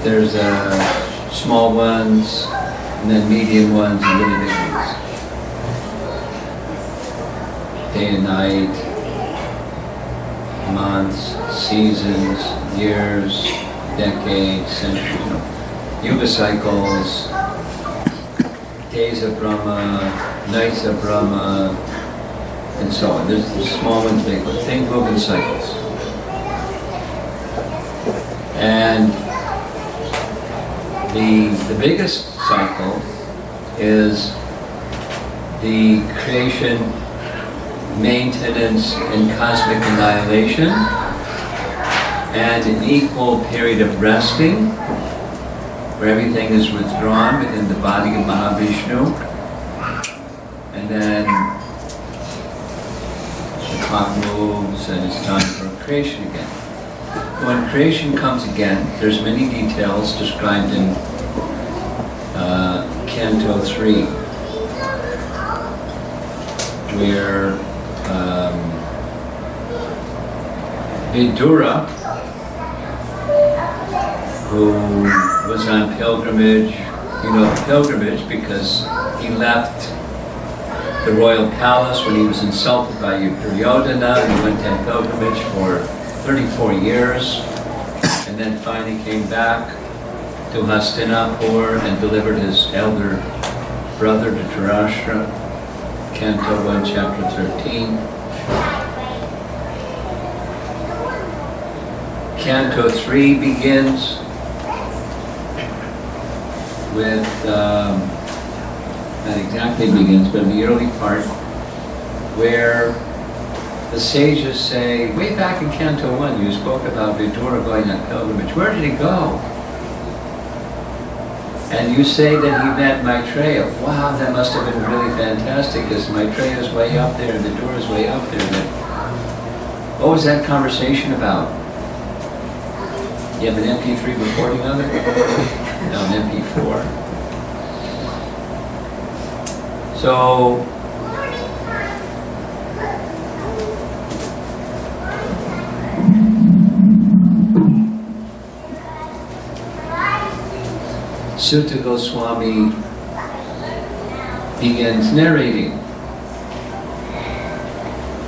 There's small ones, and then medium ones, and really big ones. Day and night, months, seasons, years, decades, centuries, Yuga cycles, days of Brahma, nights of Brahma, and so on. There's the small ones, big ones. Think moving cycles. And the biggest cycle is the creation, maintenance, and cosmic annihilation, and an equal period of resting, where everything is withdrawn within the body of Mahavishnu, and then the clock moves and it's time for creation again. When creation comes again, there's many details described in Canto 3, where Vidura, who was on pilgrimage, pilgrimage because he left the royal palace when he was insulted by Duryodhana, and he went on pilgrimage for 34 years, and then finally came back to Hastinapur and delivered his elder brother to Dhritarashtra, Canto 1, Chapter 13. Canto 3 begins with, not exactly begins, but in the early part, where the sages say, way back in Canto 1, you spoke about Vidura going on pilgrimage. Where did he go? And you say that he met Maitreya. Wow, that must have been really fantastic, because Maitreya is way up there and Vidura is way up there. What was that conversation about? You have an MP3 recording of it? No, an MP4. So, Sutta Goswami begins narrating,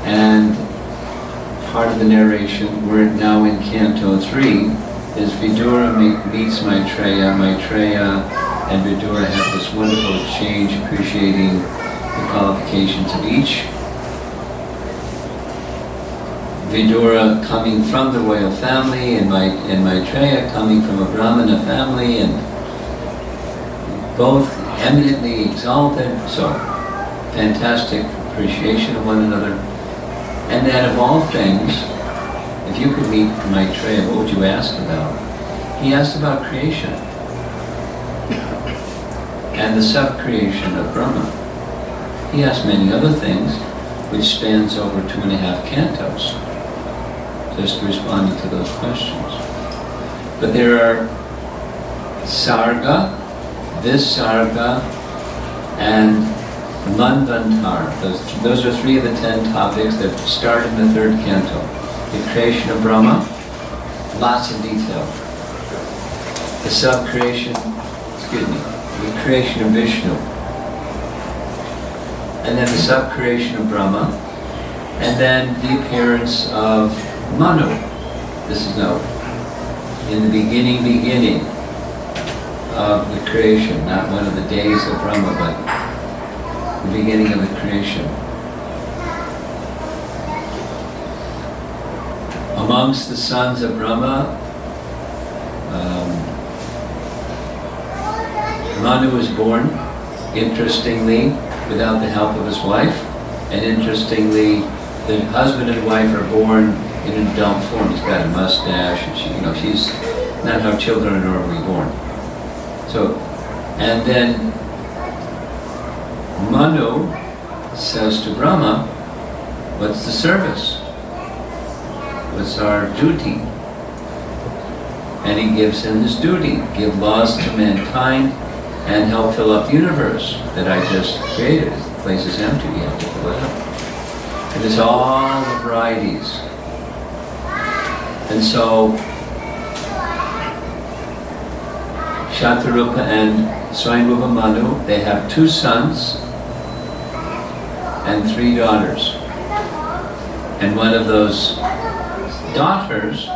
and part of the narration, we're now in Canto 3, is Vidura meets Maitreya. Maitreya and Vidura have this wonderful exchange, appreciating the qualifications of each. Vidura coming from the royal family, and Maitreya coming from a Brahmana family, and both eminently exalted, so fantastic appreciation of one another. And then of all things, if you could meet Maitreya, what would you ask about? He asked about creation and the sub-creation of Brahma. He asked many other things, which spans over 2.5 cantos, just responding to those questions. But there are Sarga, Visarga, and Manvantar. Those are 3 of the 10 topics that start in the 3rd canto. The creation of Brahma, lots of detail. The sub-creation, the creation of Vishnu. And then the sub-creation of Brahma. And then the appearance of Manu. This is now in the beginning of the creation, not one of the days of Brahma, but the beginning of the creation. Amongst the sons of Brahma, Manu is born, interestingly, without the help of his wife, and interestingly, the husband and wife are born in an adult form. He's got a mustache, and she's not how children are normally born. So, and then Manu says to Brahma, what's the service? What's our duty? And he gives him this duty: give laws to mankind and help fill up the universe that I just created. The place is empty, you have to fill it up. And there's all the varieties. And so Shatarupa and Swayambhuva Manu, they have 2 sons and 3 daughters. And one of those daughters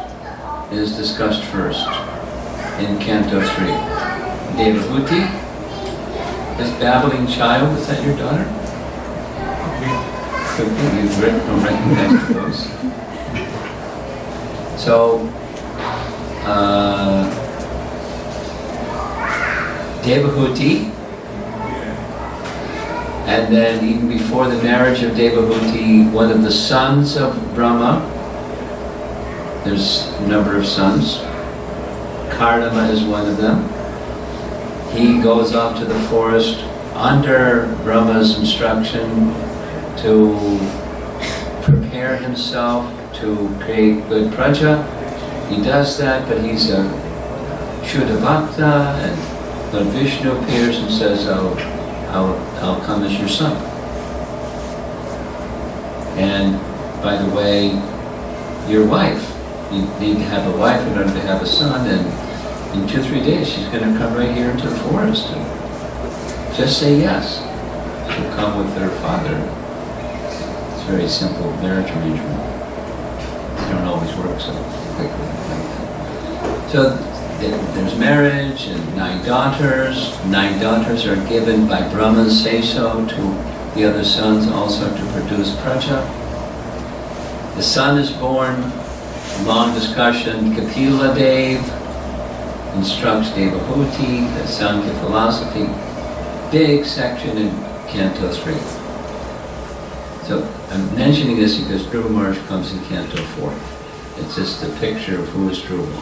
is discussed first in Canto 3. Devahuti, this babbling child, is that your daughter? You don't recognize those. So, Devahuti, and then even before the marriage of Devahuti, one of the sons of Brahma, there's a number of sons, Kardama is one of them. He goes off to the forest under Brahma's instruction to prepare himself to create good praja. He does that, but he's a Shuddha Bhakta, and when Vishnu appears and says, I'll come as your son. And by the way, your wife, you need to have a wife in order to have a son, and in 2-3 days she's going to come right here into the forest and just say yes. She'll come with her father. It's a very simple marriage arrangement. They don't always work so quickly. So there's marriage and 9 daughters. 9 daughters are given by Brahma's say-so to the other sons also to produce praja. The son is born. Long discussion. Kapila Dev instructs Devahuti, the Sankhya philosophy. Big section in Canto 3. So I'm mentioning this because Dhruva Maharaj comes in Canto 4. It's just a picture of who is Dhruva.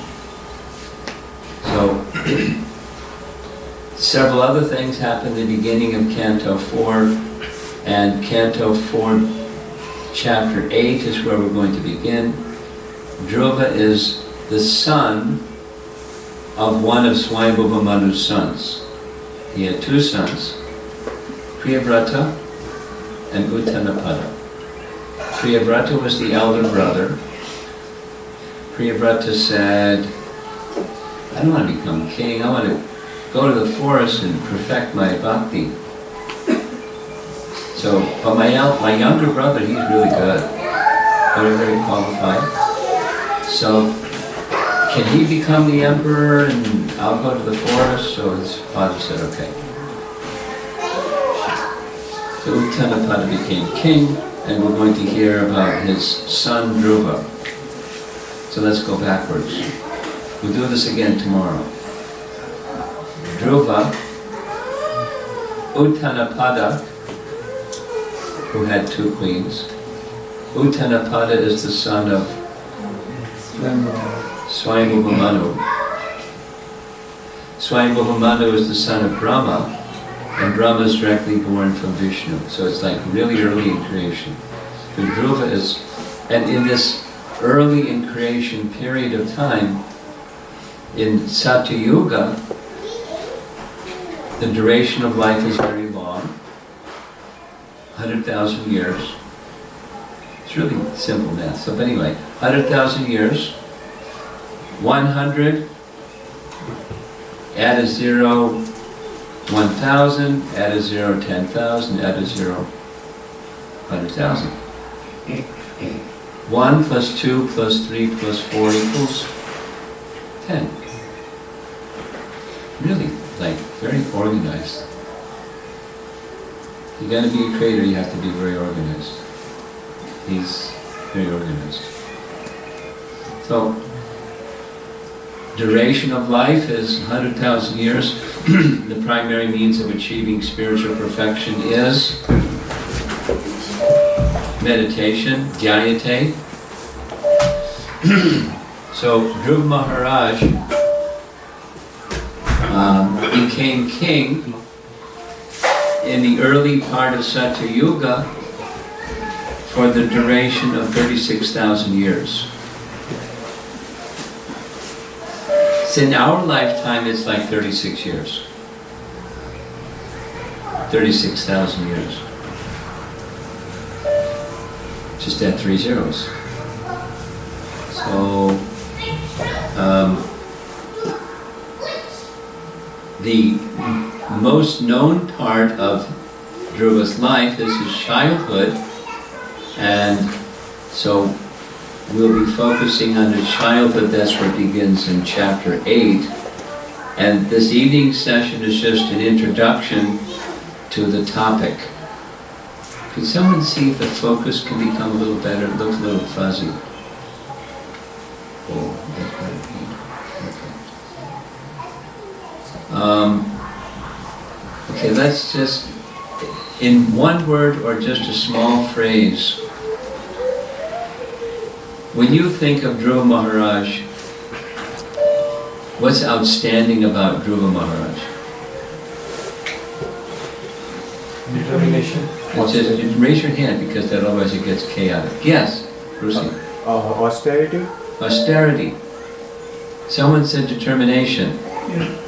So several other things happen at the beginning of Canto 4, and Canto 4, Chapter 8 is where we're going to begin. Dhruva is the son of one of Swayambhuva Manu's sons. He had 2 sons, Priyavrata and Uttanapada. Priyavrata was the elder brother. Priyavrata said, I don't want to become king, I want to go to the forest and perfect my bhakti. So, but my younger brother, he's really good, very qualified. So, can he become the emperor and I'll go to the forest? So his father said, okay. So Uttanapada became king, and we're going to hear about his son Dhruva. So let's go backwards. We'll do this again tomorrow. Dhruva, Uttanapada, who had 2 queens. Uttanapada is the son of Swayambhuva Manu. Swayambhuva Manu is the son of Brahma, and Brahma is directly born from Vishnu. So it's like really early in creation. So Dhruva is, and in this early in creation period of time, in Satya Yuga, the duration of life is very long, 100,000 years. It's really simple math. So but anyway, 100,000 years, 100, add a 0, 1,000, add a 0, 10,000, add a 0, 100,000. 1 plus 2 plus 3 plus 4 equals 10. Really, like, very organized. If you're going to be a creator, you have to be very organized. He's very organized. So, duration of life is 100,000 years. The primary means of achieving spiritual perfection is meditation, dhyayate. So Dhruva Maharaj became king in the early part of Satya Yuga for the duration of 36,000 years. So in our lifetime, it's like 36 years. 36,000 years. Just add 3 zeros. So, the most known part of Dhruva's life is his childhood, and so we'll be focusing on his childhood. That's where it begins in chapter 8. And this evening session is just an introduction to the topic. Could someone see if the focus can become a little better? It looks a little fuzzy. Oh, that's better. Okay, let's just, in one word or just a small phrase, when you think of Dhruva Maharaj, what's outstanding about Dhruva Maharaj? Determination. Just raise your hand, because that otherwise it gets chaotic. Yes, Brucey. Austerity. Austerity. Someone said determination. Yeah.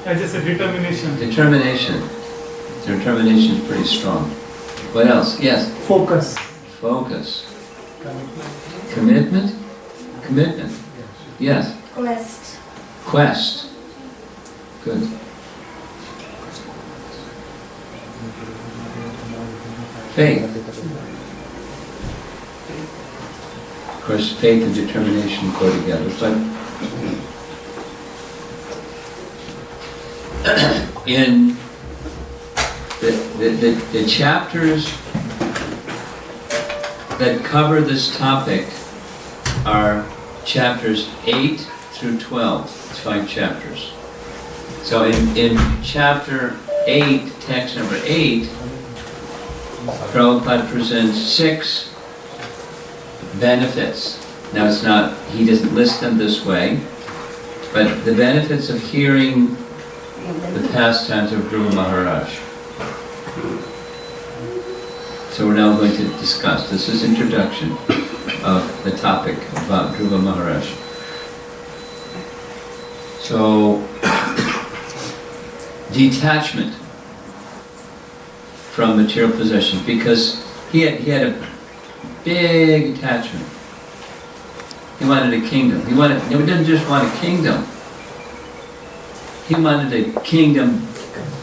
I just said determination. Determination. Determination is pretty strong. What else? Yes. Focus. Focus. Commitment. Commitment. Yes. Quest. Quest. Good. Faith. Of course, faith and determination go together. But in the chapters that cover this topic are chapters 8 through 12. It's 5 chapters. So in chapter 8, text number 8, Prabhupada presents 6 benefits. Now it's not, he doesn't list them this way, but the benefits of hearing the pastimes of Dhruva Maharaj. So we're now going to discuss. This is introduction of the topic about Dhruva Maharaj. So, detachment from material possessions, because he had a big attachment. He wanted a kingdom. He didn't just want a kingdom. He wanted a kingdom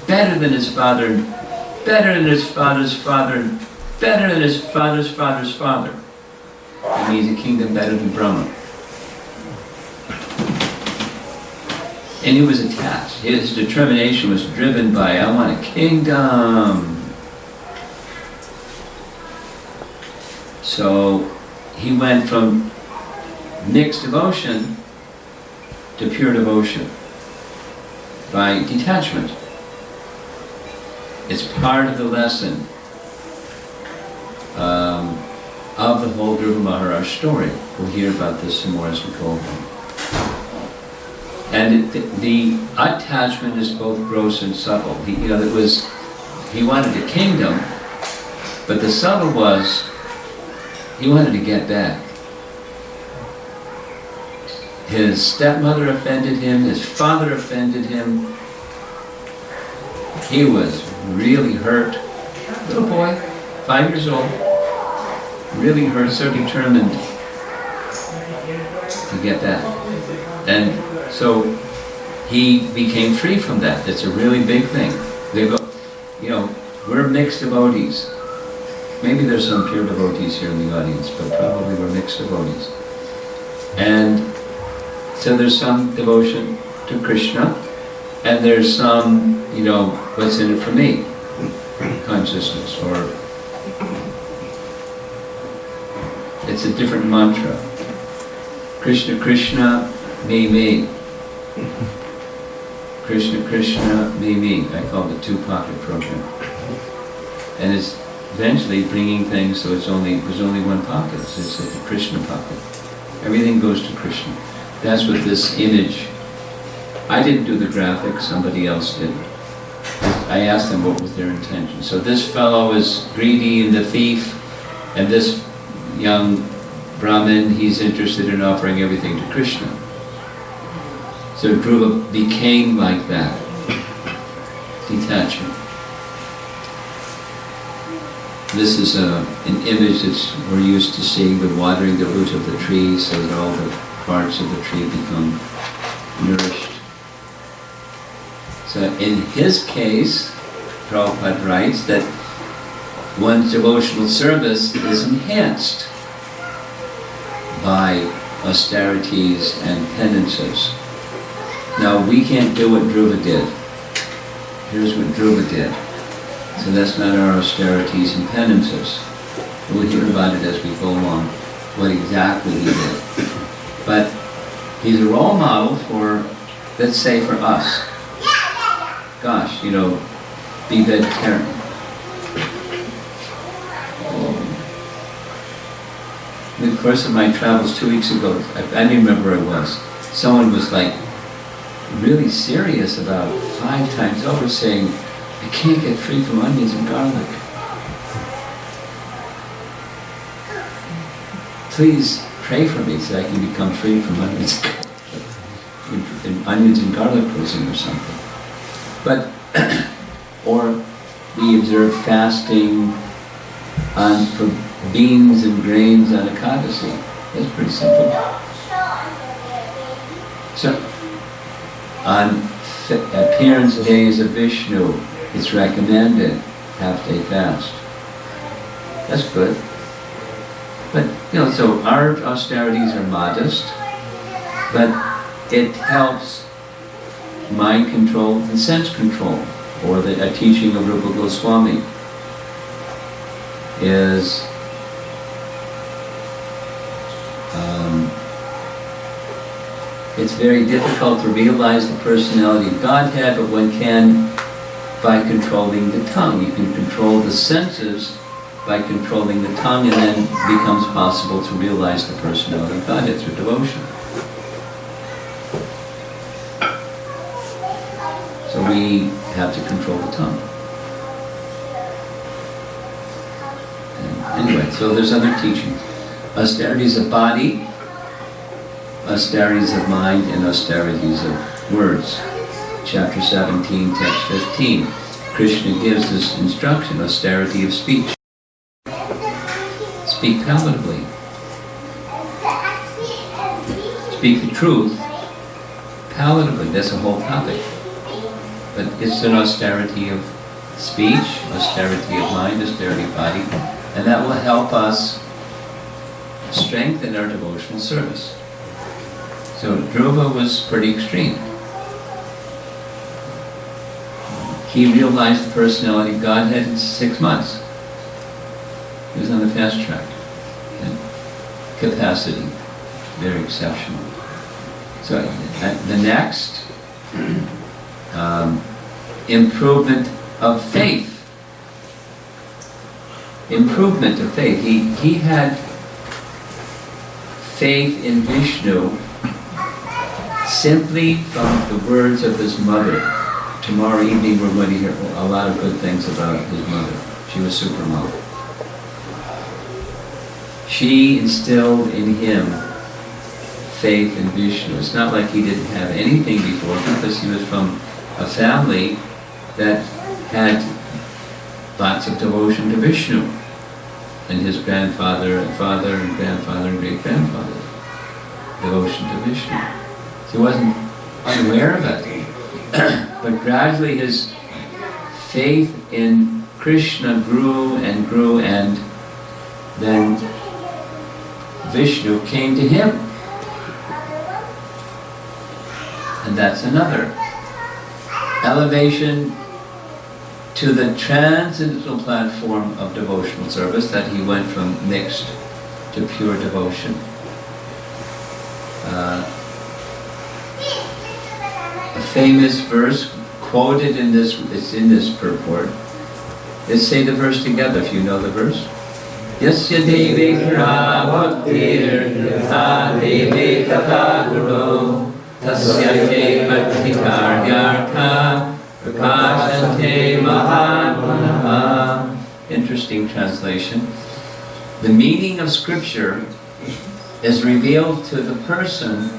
better than his father, better than his father's father, better than his father's father's father. It means a kingdom better than Brahma. And he was attached. His determination was driven by, I want a kingdom. So he went from mixed devotion to pure devotion by detachment. It's part of the lesson of the whole Dhruva Maharaj story. We'll hear about this some more as we go along. And the attachment is both gross and subtle. He wanted a kingdom, but the subtle was, he wanted to get back. His stepmother offended him, his father offended him. He was really hurt. Little boy, 5 years old, really hurt, so determined to get that. And so he became free from that. It's a really big thing. They go, we're mixed devotees. Maybe there's some pure devotees here in the audience, but probably we're mixed devotees. And so there's some devotion to Krishna, and there's some, what's in it for me? Consciousness, or it's a different mantra. Krishna, Krishna, me. Krishna, Krishna, me. I call it the 2-pocket program. And it's eventually bringing things so there's only one pocket. So it's like the Krishna pocket. Everything goes to Krishna. That's what this image, I didn't do the graphics, somebody else did. I asked them what was their intention. So this fellow is greedy and the thief, and this young Brahmin, he's interested in offering everything to Krishna. So Dhruva became like that. Detachment. This is an image that we're used to seeing with watering the root of the tree so that all the parts of the tree become nourished. So in his case, Prabhupada writes that one's devotional service is enhanced by austerities and penances. Now we can't do what Dhruva did. Here's what Dhruva did. So that's not our austerities and penances. We'll hear about it as we go along, what exactly he did. But he's a role model for, let's say for us. Gosh, be vegetarian. In the course of my travels 2 weeks ago, I don't even remember where I was, someone was like really serious about 5 times over saying, I can't get free from onions and garlic. Please pray for me so I can become free from onions and garlic poisoning or something. But, or we observe fasting for beans and grains on Ekadasi. That's pretty simple. So, on appearance days of Vishnu, it's recommended half-day fast. That's good. But, so our austerities are modest, but it helps mind control and sense control, or a teaching of Rupa Goswami is it's very difficult to realize the personality of Godhead, but one can by controlling the tongue. You can control the senses by controlling the tongue, and then it becomes possible to realize the personality of Godhead through devotion. So we have to control the tongue. And anyway, so there's other teachings. Austerities of body, austerities of mind, and austerities of words. Chapter 17, text 15. Krishna gives this instruction, austerity of speech. Speak palatably. Speak the truth palatably. That's a whole topic. But it's an austerity of speech, austerity of mind, austerity of body, and that will help us strengthen our devotional service. So Dhruva was pretty extreme. He realized the personality of Godhead in 6 months. He was on the fast track. And capacity, very exceptional. So the next, improvement of faith. Improvement of faith. He had faith in Vishnu simply from the words of his mother. Tomorrow evening we're going to hear a lot of good things about his mother. She was supermodel. She instilled in him faith in Vishnu. It's not like he didn't have anything before, because he was from a family that had lots of devotion to Vishnu. And his grandfather and father and grandfather and great-grandfather. Devotion to Vishnu. So he wasn't unaware of it. But gradually his faith in Krishna grew, and then Vishnu came to him. And that's another elevation to the transcendental platform of devotional service, that he went from mixed to pure devotion. A famous verse quoted in this, it's in this purport. Let's say the verse together if you know the verse. Yasya devikra bhaktir yatha devi tatha guru tasya te bhakti karyartha prakashante mahatmanaha. Interesting translation. The meaning of scripture is revealed to the person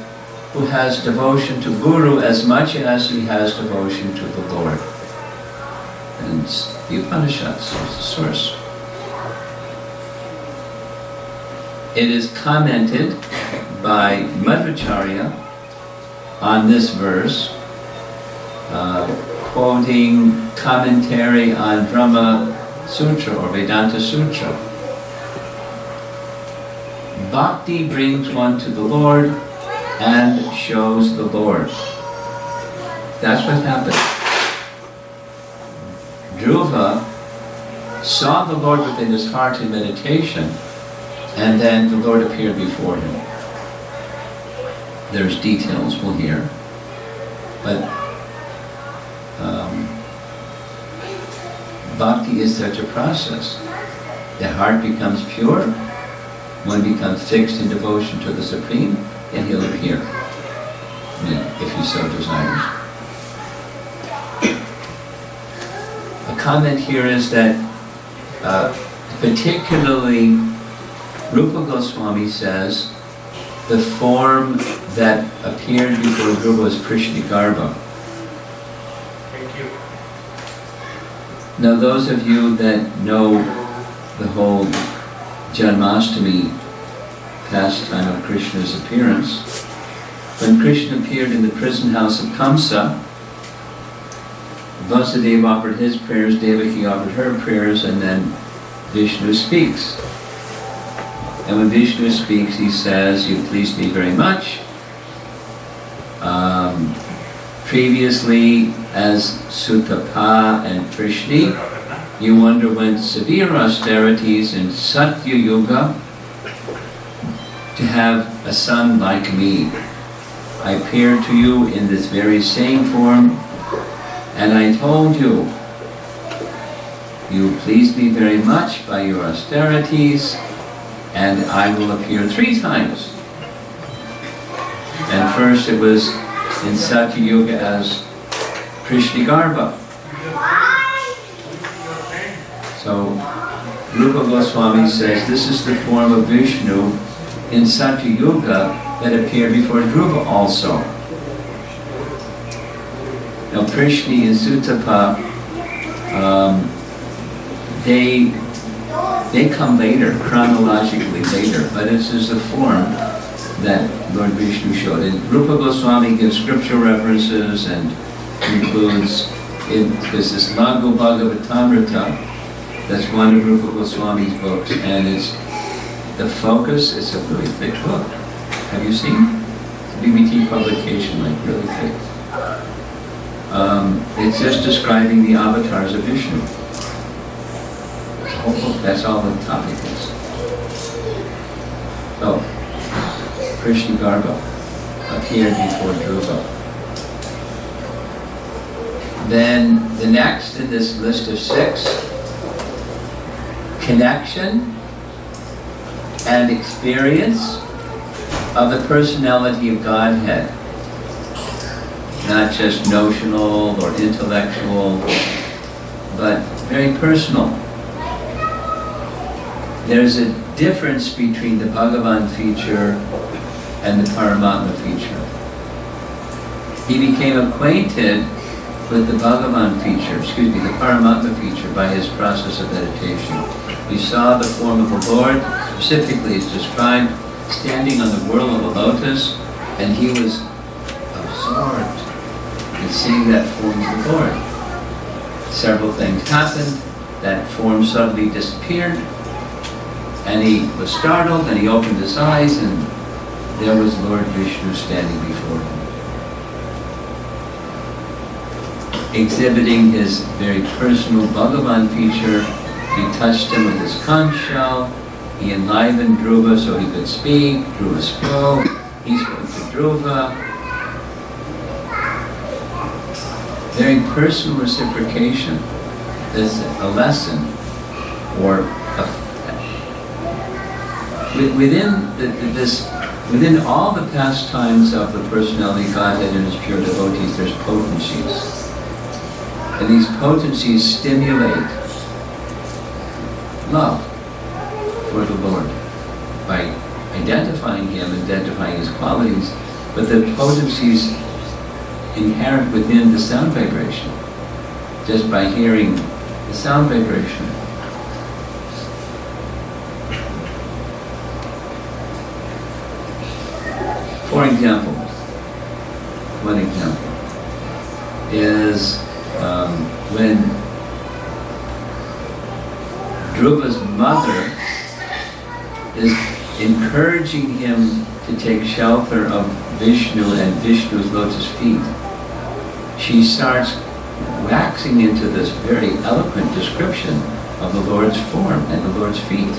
who has devotion to Guru as much as he has devotion to the Lord. And the Upanishads is the source. It is commented by Madhvacharya on this verse quoting commentary on Brahma Sutra or Vedanta Sutra. Bhakti brings one to the Lord and shows the Lord. That's what happened. Dhruva saw the Lord within his heart in meditation, and then the Lord appeared before him. There's details we'll hear, but bhakti is such a process. The heart becomes pure, one becomes fixed in devotion to the Supreme, and he'll appear, if he so desires. A comment here is that particularly Rupa Goswami says the form that appeared before Dhruva was Prishnigarbha. Thank you. Now those of you that know the whole Janmashtami pastime of Krishna's appearance, when Krishna appeared in the prison house of Kamsa, Vasudeva offered his prayers, Devaki offered her prayers, and then Vishnu speaks. And when Vishnu speaks, he says, "You pleased me very much. Previously, as Sutapa and Prishni, you underwent severe austerities in Satya Yuga to have a son like me. I appeared to you in this very same form, and I told you, you pleased me very much by your austerities, and I will appear 3 times. And first it was in Satya Yuga as Prishnigarbha. So Rupa Goswami says this is the form of Vishnu in Satya Yuga that appeared before Dhruva also. Now Prishni and Sutapa, they come later, chronologically later, but this is the form that Lord Vishnu showed. And Rupa Goswami gives scriptural references and includes, there's this Laghu Bhagavatamrita, that's one of Rupa Goswami's books, and it's the focus, it's a really thick book. Have you seen? It's a BBT publication, like really thick. It's just describing the avatars of Vishnu. That's all the topic is. So, Prishnigarbha appeared before Dhruva. Then the next in this list of 6, connection and experience of the personality of Godhead. Not just notional or intellectual, but very personal. There's a difference between the Bhagavan feature and the Paramatma feature. He became acquainted with the Bhagavan feature, the Paramatma feature by his process of meditation. He saw the form of the Lord, specifically it's described, standing on the whirl of a lotus, and he was absorbed in seeing that form of the Lord. Several things happened, that form suddenly disappeared, and he was startled, and he opened his eyes, and there was Lord Vishnu standing before him. Exhibiting his very personal Bhagavan feature, he touched him with his conch shell, he enlivened Dhruva so he could speak, Dhruva spoke, he spoke to Dhruva. Very personal reciprocation. There's a lesson, or within all the pastimes of the personality of Godhead and his pure devotees, there's potencies. And these potencies stimulate love for the Lord by identifying him, identifying his qualities, but the potencies inherent within the sound vibration, just by hearing the sound vibration. For example, one example. is when Dhruva's mother is encouraging him to take shelter of Vishnu and Vishnu's lotus feet. She starts waxing into this very eloquent description of the Lord's form and the Lord's feet.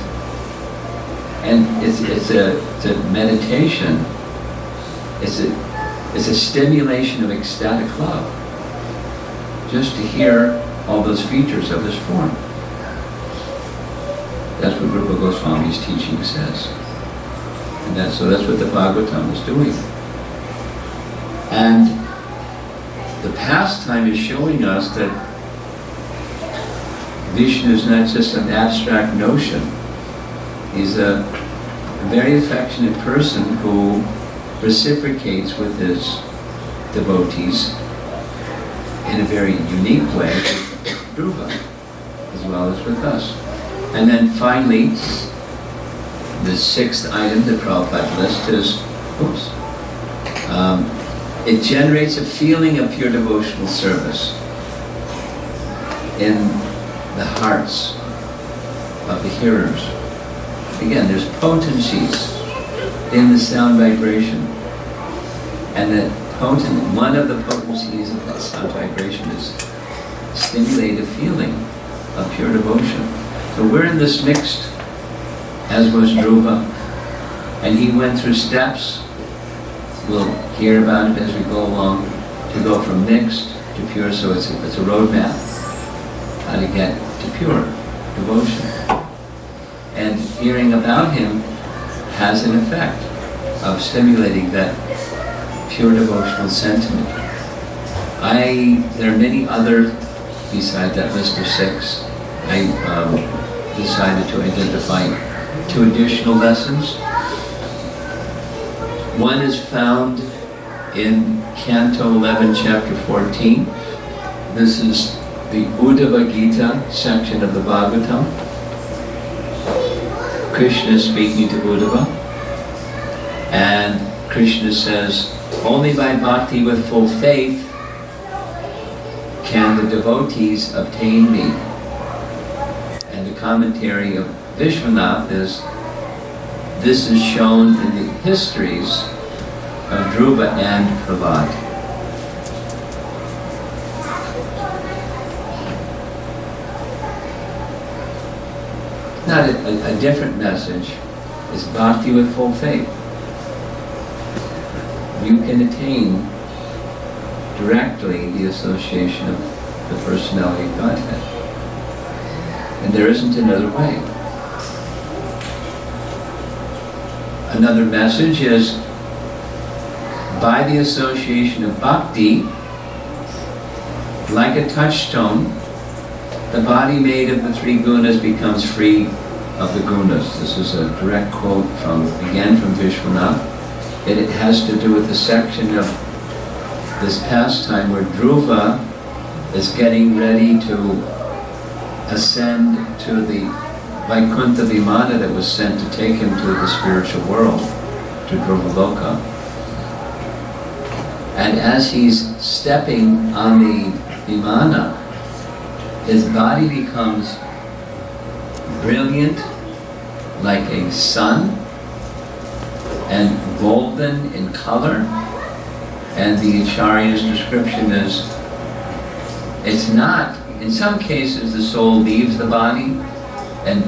And it's a meditation. It's a stimulation of ecstatic love, just to hear all those features of His form. That's what Rupa Goswami's teaching says. And so that's what the Bhagavatam is doing. And the pastime is showing us that Vishnu is not just an abstract notion. He's a very affectionate person who reciprocates with his devotees in a very unique way with Dhruva, as well as with us. And then finally, the sixth item that Prabhupada lists is, it generates a feeling of pure devotional service in the hearts of the hearers. Again, there's potencies in the sound vibration. And one of the potencies of that sound vibration is stimulate a feeling of pure devotion. So we're in this mixed, as was Dhruva, and he went through steps. We'll hear about it as we go along, to go from mixed to pure. So it's a roadmap how to get to pure devotion. And hearing about him has an effect of stimulating that pure devotional sentiment. There are many other, besides that list of six. I decided to identify 2 additional lessons. One is found in Canto 11, Chapter 14. This is the Uddhava Gita section of the Bhagavatam. Krishna is speaking to Uddhava, and Krishna says, only by bhakti with full faith can the devotees obtain me. And the commentary of Vishwanath is, this is shown in the histories of Dhruva and Prahlad. Not a different message is bhakti with full faith. You can attain directly the association of the personality of Godhead. And there isn't another way. Another message is, by the association of bhakti, like a touchstone, the body made of the 3 gunas becomes free of the gunas. This is a direct quote from Vishwanath. It has to do with the section of this pastime where Dhruva is getting ready to ascend to the Vaikuntha Vimana that was sent to take him to the spiritual world, to Dhruva Loka. And as he's stepping on the Vimana, his body becomes brilliant like a sun and golden in color. And the Acharya's description is, it's not, in some cases the soul leaves the body and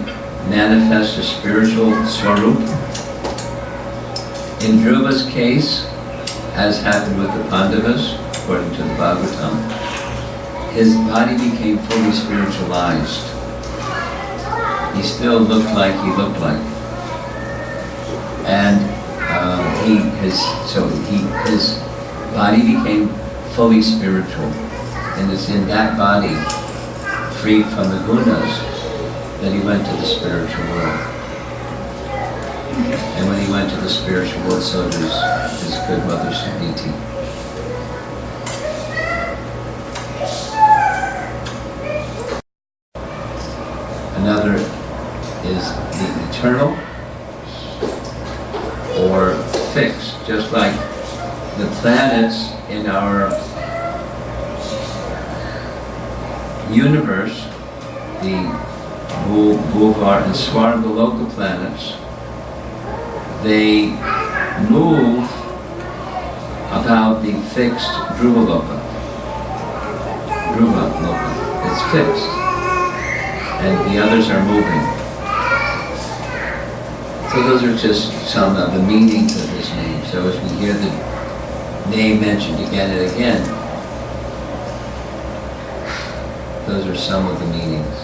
manifests a spiritual swarup. In Dhruva's case, as happened with the Pandavas, according to the Bhagavatam, his body became fully spiritualized. He still looked like he looked like. And his body became fully spiritual. And it's in that body, freed from the gunas, that he went to the spiritual world. And when he went to the spiritual world, so did his good mother Sunditi. Another is the eternal or fixed, just like the planets in our universe, the Bhuvar and Svargaloka planets, they move about the fixed Dhruva Loka. Dhruva Loka. It's fixed. And the others are moving. So those are just some of the meanings of this name. So as we hear the name mentioned again and again, those are some of the meanings.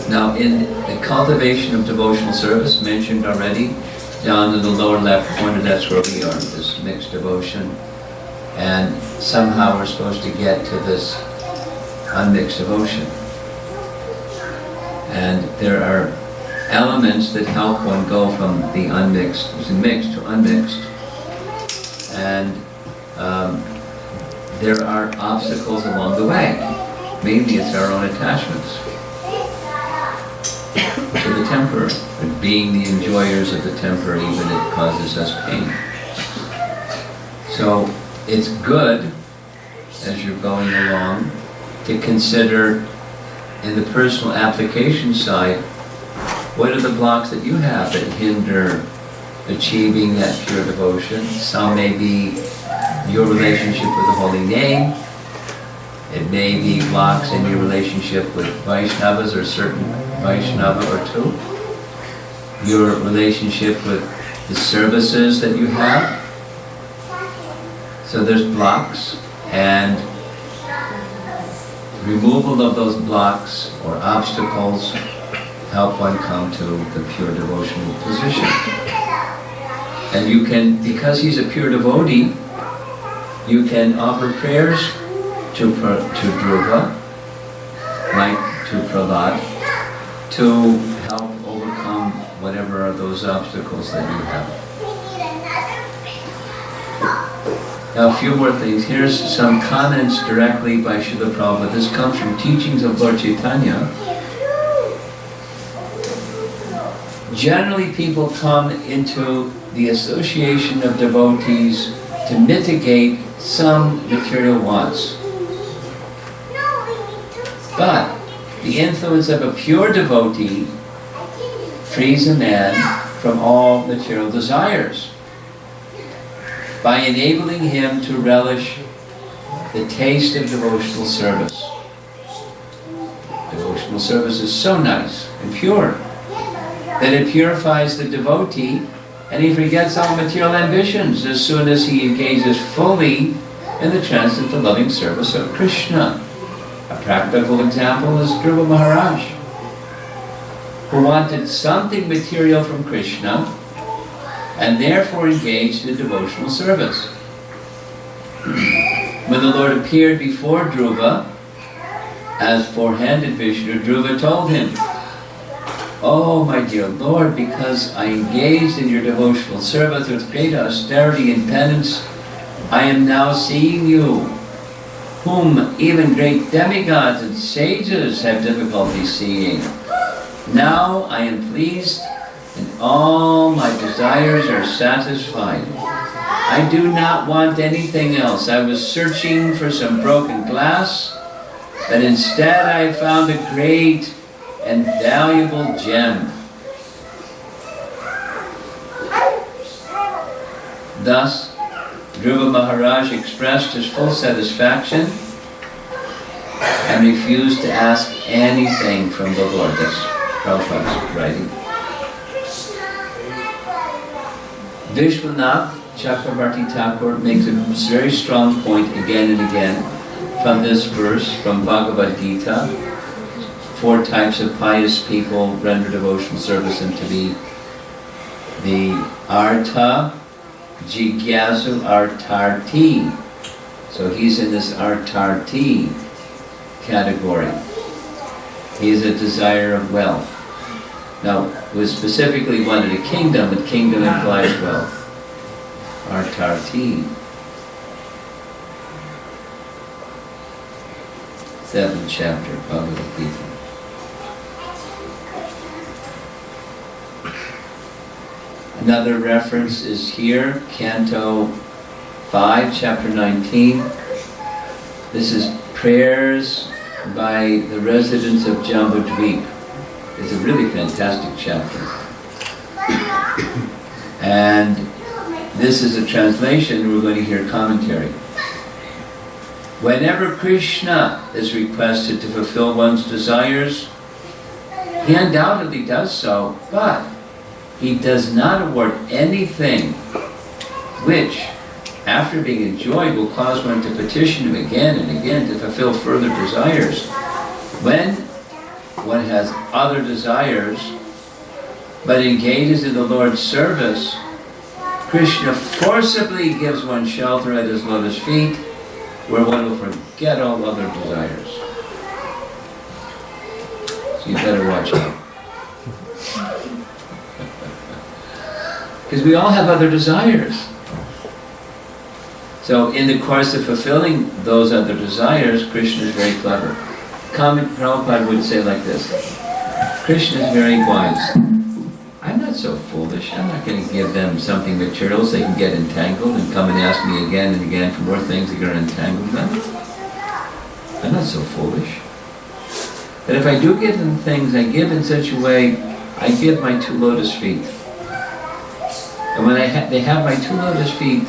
Now in the cultivation of devotional service, mentioned already, down in the lower left corner, that's where we are, this mixed devotion. And somehow we're supposed to get to this unmixed devotion. And there are elements that help one go from the unmixed, mixed to unmixed. And there are obstacles along the way. Mainly it's our own attachments to the temporary. And being the enjoyers of the temporary, even it causes us pain. So it's good, as you're going along, to consider in the personal application side, what are the blocks that you have that hinder achieving that pure devotion? Some may be your relationship with the holy name. It may be blocks in your relationship with Vaishnavas or certain Vaishnava or two. Your relationship with the services that you have. So there's blocks, and removal of those blocks or obstacles help one come to the pure devotional position. And you can, because he's a pure devotee, you can offer prayers to Dhruva, like to Prahlad, to help overcome whatever are those obstacles that you have. Now a few more things. Here's some comments directly by Srila Prabhupada. This comes from Teachings of Lord Chaitanya. Generally people come into the association of devotees to mitigate some material wants. But the influence of a pure devotee frees a man from all material desires by enabling him to relish the taste of devotional service. Devotional service is so nice and pure that it purifies the devotee, and he forgets all material ambitions as soon as he engages fully in the transcendent loving service of Krishna. A practical example is Dhruva Maharaj, who wanted something material from Krishna and therefore engaged in devotional service. When the Lord appeared before Dhruva as four-handed Vishnu, Dhruva told him, "Oh, my dear Lord, because I engaged in your devotional service with great austerity and penance, I am now seeing you, whom even great demigods and sages have difficulty seeing. Now I am pleased and all my desires are satisfied. I do not want anything else. I was searching for some broken glass, but instead I found a great and valuable gem." Thus, Dhruva Maharaj expressed his full satisfaction and refused to ask anything from the Lord. That's Prabhupada's writing. Vishwanath Chakravarti Thakur makes a very strong point again and again from this verse from Bhagavad Gita. 4 types of pious people render devotional service, and to be the Artha, Jigyasu, Artarti. So he's in this Artarti category. He is a desire of wealth. Now, we specifically wanted a kingdom, but kingdom implies wealth. Artarti. 7th chapter, Bhagavad Gita. Another reference is here, Canto 5, Chapter 19. This is Prayers by the residents of Jambudvip. It's a really fantastic chapter. And this is a translation, we're going to hear commentary. Whenever Krishna is requested to fulfill one's desires, he undoubtedly does so, but he does not award anything which, after being enjoyed, will cause one to petition him again and again to fulfill further desires. When one has other desires, but engages in the Lord's service, Krishna forcibly gives one shelter at his lotus feet, where one will forget all other desires. So you better watch out. Because we all have other desires. So in the course of fulfilling those other desires, Krishna is very clever. Prabhupada would say like this: Krishna is very wise. I'm not so foolish. I'm not going to give them something material so they can get entangled and come and ask me again and again for more things that are going to entangle them. I'm not so foolish. But if I do give them things, I give in such a way, I give my 2 lotus feet. And when they have my 2 lotus feet,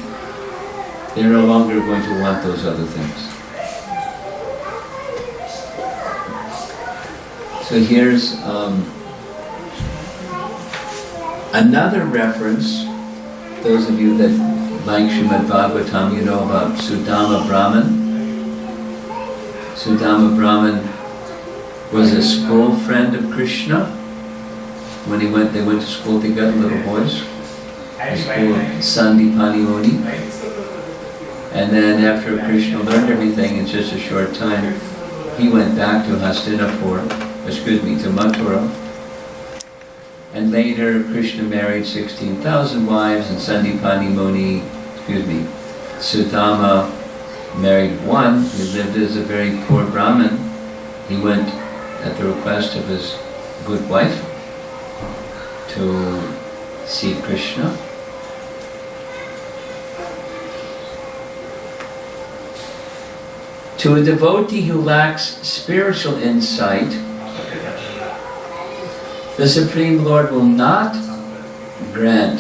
they're no longer going to want those other things. So here's another reference. Those of you that like Srimad Bhagavatam, you know about Sudama Brahman. Sudama Brahman was a school friend of Krishna. When they went to school together, little boys. The school of Sandipani Muni. And then after Krishna learned everything in just a short time, he went back to to Mathura. And later Krishna married 16,000 wives, and Sudama married one. He lived as a very poor Brahmin. He went at the request of his good wife to see Krishna. To a devotee who lacks spiritual insight, the Supreme Lord will not grant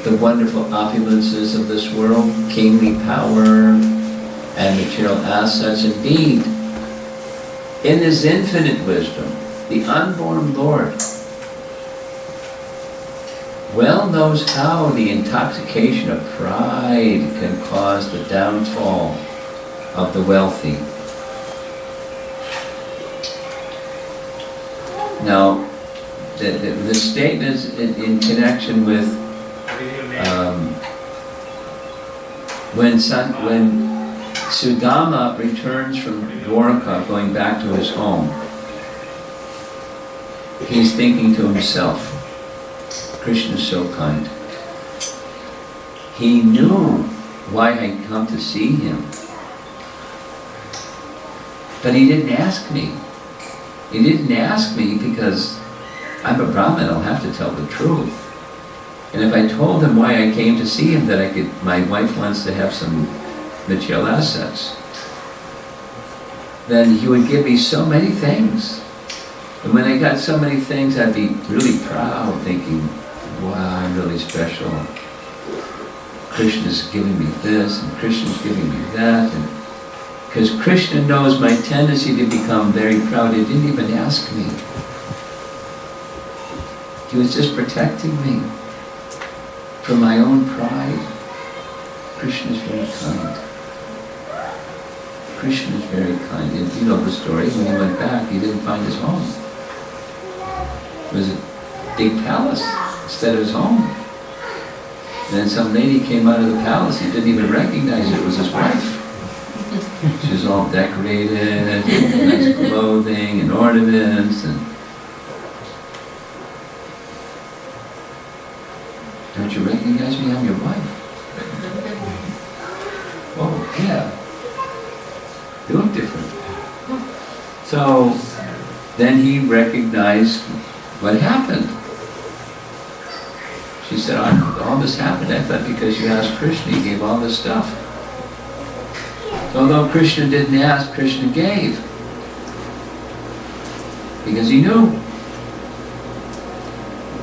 the wonderful opulences of this world, kingly power, and material assets. Indeed, in His infinite wisdom, the unborn Lord well knows how the intoxication of pride can cause the downfall of the wealthy. Now, the statements in connection with when Sudama returns from Dwarka, going back to his home, he's thinking to himself, Krishna's so kind. He knew why I'd come to see him, but he didn't ask me. He didn't ask me because I'm a Brahmin, I'll have to tell the truth. And if I told him why I came to see him, that my wife wants to have some material assets, then he would give me so many things. And when I got so many things, I'd be really proud, thinking, wow, I'm really special. Krishna's giving me this, and Krishna's giving me that. And because Krishna knows my tendency to become very proud, he didn't even ask me. He was just protecting me from my own pride. Krishna is very kind. Krishna is very kind. And you know the story, when he went back, he didn't find his home. It was a big palace instead of his home. And then some lady came out of the palace, he didn't even recognize it was his wife. She was all decorated, nice clothing and ornaments, and don't you recognize me? I'm your wife. Oh, yeah. You look different. So then he recognized what happened. She said, all this happened, I thought because you asked Krishna, he gave all this stuff. So although Krishna didn't ask, Krishna gave. Because he knew.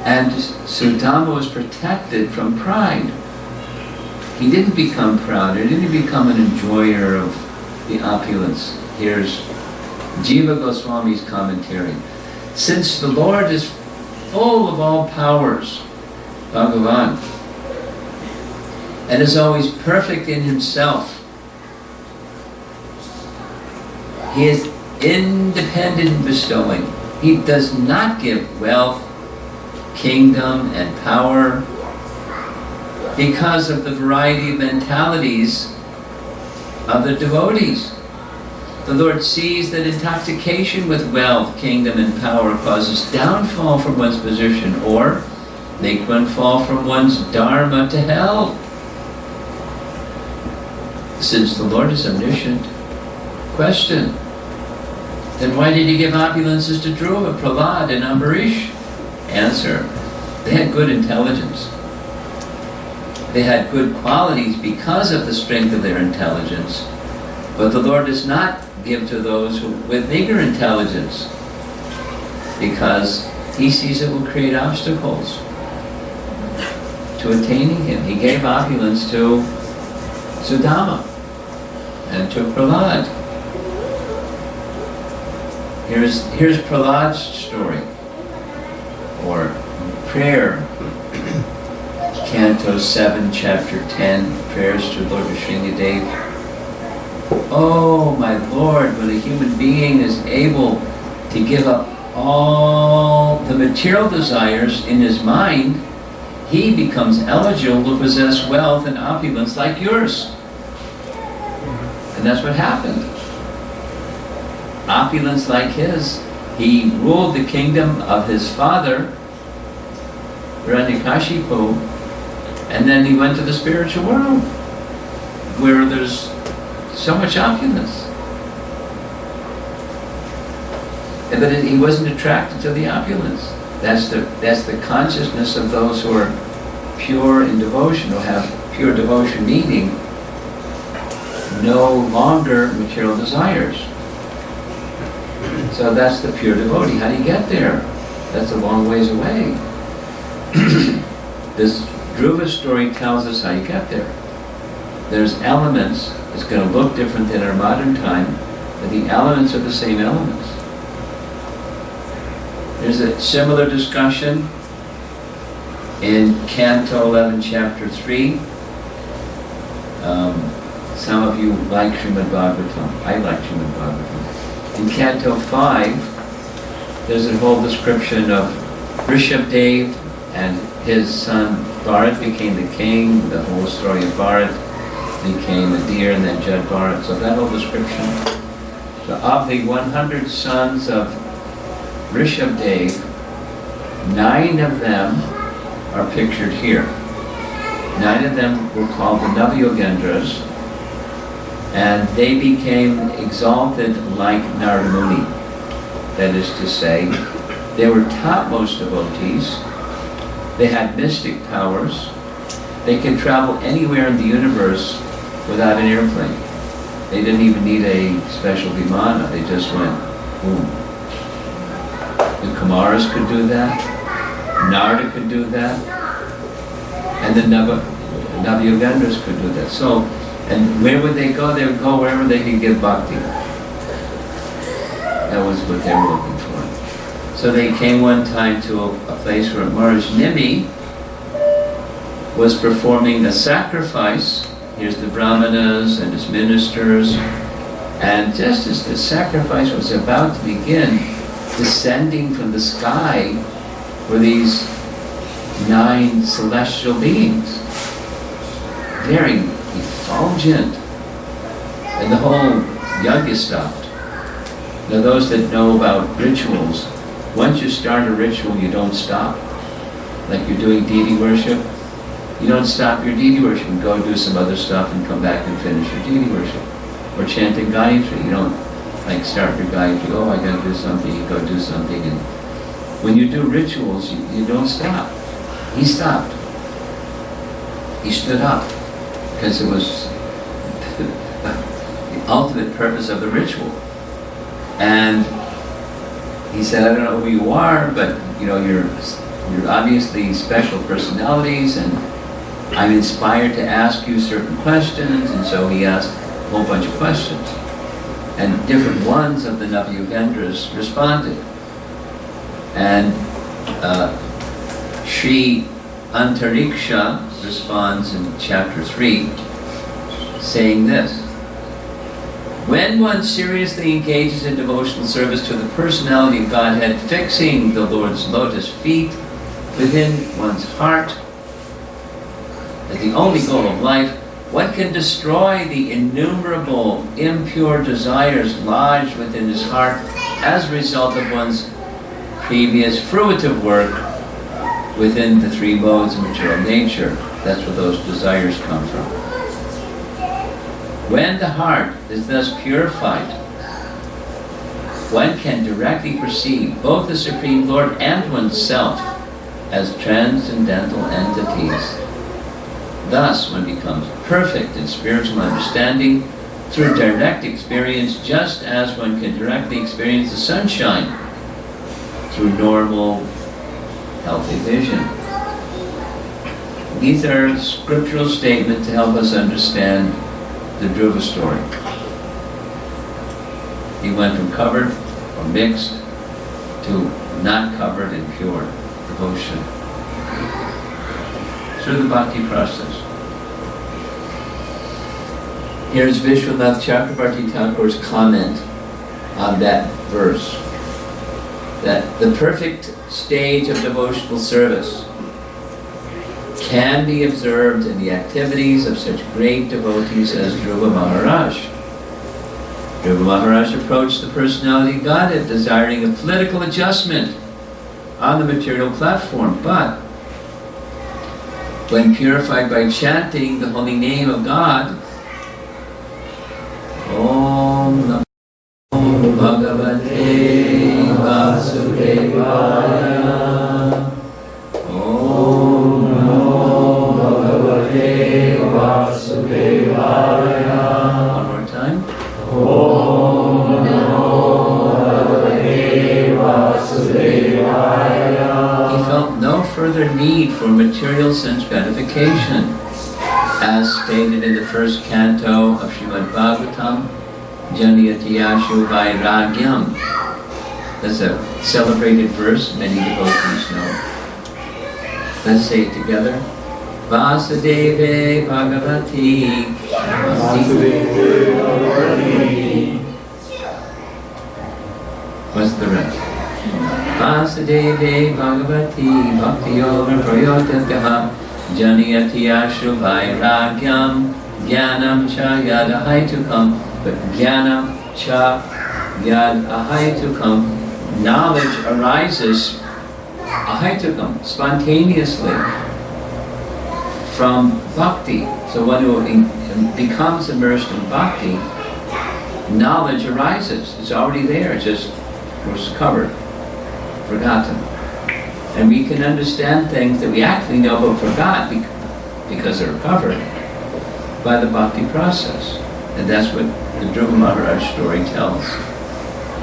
And Sudama was protected from pride. He didn't become proud. He didn't become an enjoyer of the opulence. Here's Jiva Goswami's commentary. Since the Lord is full of all powers, Bhagavan, and is always perfect in himself, he is independent in bestowing. He does not give wealth, kingdom, and power because of the variety of mentalities of the devotees. The Lord sees that intoxication with wealth, kingdom, and power causes downfall from one's position, or make one fall from one's dharma to hell. Since the Lord is omniscient, question, then why did he give opulences to Dhruva, Prahlad, and Ambarish? Answer, they had good intelligence. They had good qualities because of the strength of their intelligence. But the Lord does not give to those with meager intelligence, because he sees it will create obstacles to attaining him. He gave opulence to Sudama and to Prahlad. Here's Prahlad's story, or prayer, Canto 7, Chapter 10, prayers to Lord Vishringadev. Oh, my Lord, when a human being is able to give up all the material desires in his mind, he becomes eligible to possess wealth and opulence like yours. And that's what happened. Opulence like his. He ruled the kingdom of his father, Hiranyakashipu, and then he went to the spiritual world, where there's so much opulence. But he wasn't attracted to the opulence. That's the consciousness of those who are pure in devotion, who have pure devotion, meaning no longer material desires. So that's the pure devotee. How do you get there? That's a long ways away. This Dhruva story tells us how you get there. There's elements. It's going to look different than our modern time, but the elements are the same elements. There's a similar discussion in Canto 11, Chapter 3. Some of you like Srimad Bhagavatam. I like Srimad Bhagavatam. In Canto 5, there's a whole description of Rishabdev and his son Bharat became the king. The whole story of Bharat became a deer, and then Jad Bharat. So that whole description. So of the 100 sons of Rishabdev, 9 of them are pictured here. 9 of them were called the Navayogendras, and they became exalted like Narada Muni. That is to say, they were topmost devotees. They had mystic powers. They could travel anywhere in the universe without an airplane. They didn't even need a special vimana. They just went, boom. The Kumaras could do that. Narada could do that. And the Navayogendras could do that. So, and where would they go? They would go wherever they could get bhakti. That was what they were looking for. So they came one time to a place where Maharaj Nimi was performing a sacrifice. Here's the brahmanas and his ministers. And just as the sacrifice was about to begin, descending from the sky were these 9 celestial beings. Very effulgent. And the whole yajna stopped. Now those that know about rituals, once you start a ritual, you don't stop. Like you're doing deity worship, you don't stop your deity worship and go do some other stuff and come back and finish your deity worship. Or chanting Gayatri, you don't like start your Gayatri, oh I gotta do something, you go do something. And when you do rituals, you don't stop. He stopped. He stood up because it was ultimate purpose of the ritual. And he said, I don't know who you are, but you're obviously special personalities, and I'm inspired to ask you certain questions. And so he asked a whole bunch of questions. And different ones of the Navyugendras responded. And Sri Antariksha responds in chapter 3, saying this: when one seriously engages in devotional service to the personality of Godhead, fixing the Lord's lotus feet within one's heart as the only goal of life, one can destroy the innumerable impure desires lodged within his heart as a result of one's previous fruitive work within the three modes of material nature. That's where those desires come from. When the heart is thus purified, one can directly perceive both the Supreme Lord and oneself as transcendental entities. Thus, one becomes perfect in spiritual understanding through direct experience, just as one can directly experience the sunshine through normal, healthy vision. These are scriptural statements to help us understand the Dhruva story. He went from covered or mixed to not covered and pure devotion through the bhakti process. Here's Vishwanath Chakrabarti Thakur's comment on that verse, that the perfect stage of devotional service can be observed in the activities of such great devotees as Dhruva Maharaj. Dhruva Maharaj approached the personality of Godhead desiring a political adjustment on the material platform, but when purified by chanting the holy name of God, Om Namo Bhagavate Vasudevaya, Om Namo Bhagavate Vasudevaya. One more time. Om Namo Bhagavate Vasudevaya. He felt no further need for material sense gratification, as stated in the first canto of Srimad Bhagavatam, Janiyatiyashu Vairagyam. That's a celebrated verse many devotees know. Let's say it together. Vasudeve Bhagavati. Vasudeve Bhagavati. What's the rest? Vasudeve Bhagavati Bhakti Yoga Prayotatyaha Janiyatiyashu Vairagyam Jnanam Cha Yad Ahaitukam. But Jnanam Cha Yad Ahaitukam, knowledge arises ahaitukam, spontaneously, from bhakti. So one who becomes immersed in bhakti, knowledge arises. It's already there, it just was covered, forgotten. And we can understand things that we actually know but forgot because they're covered by the bhakti process. And that's what the Dhruva Maharaj story tells.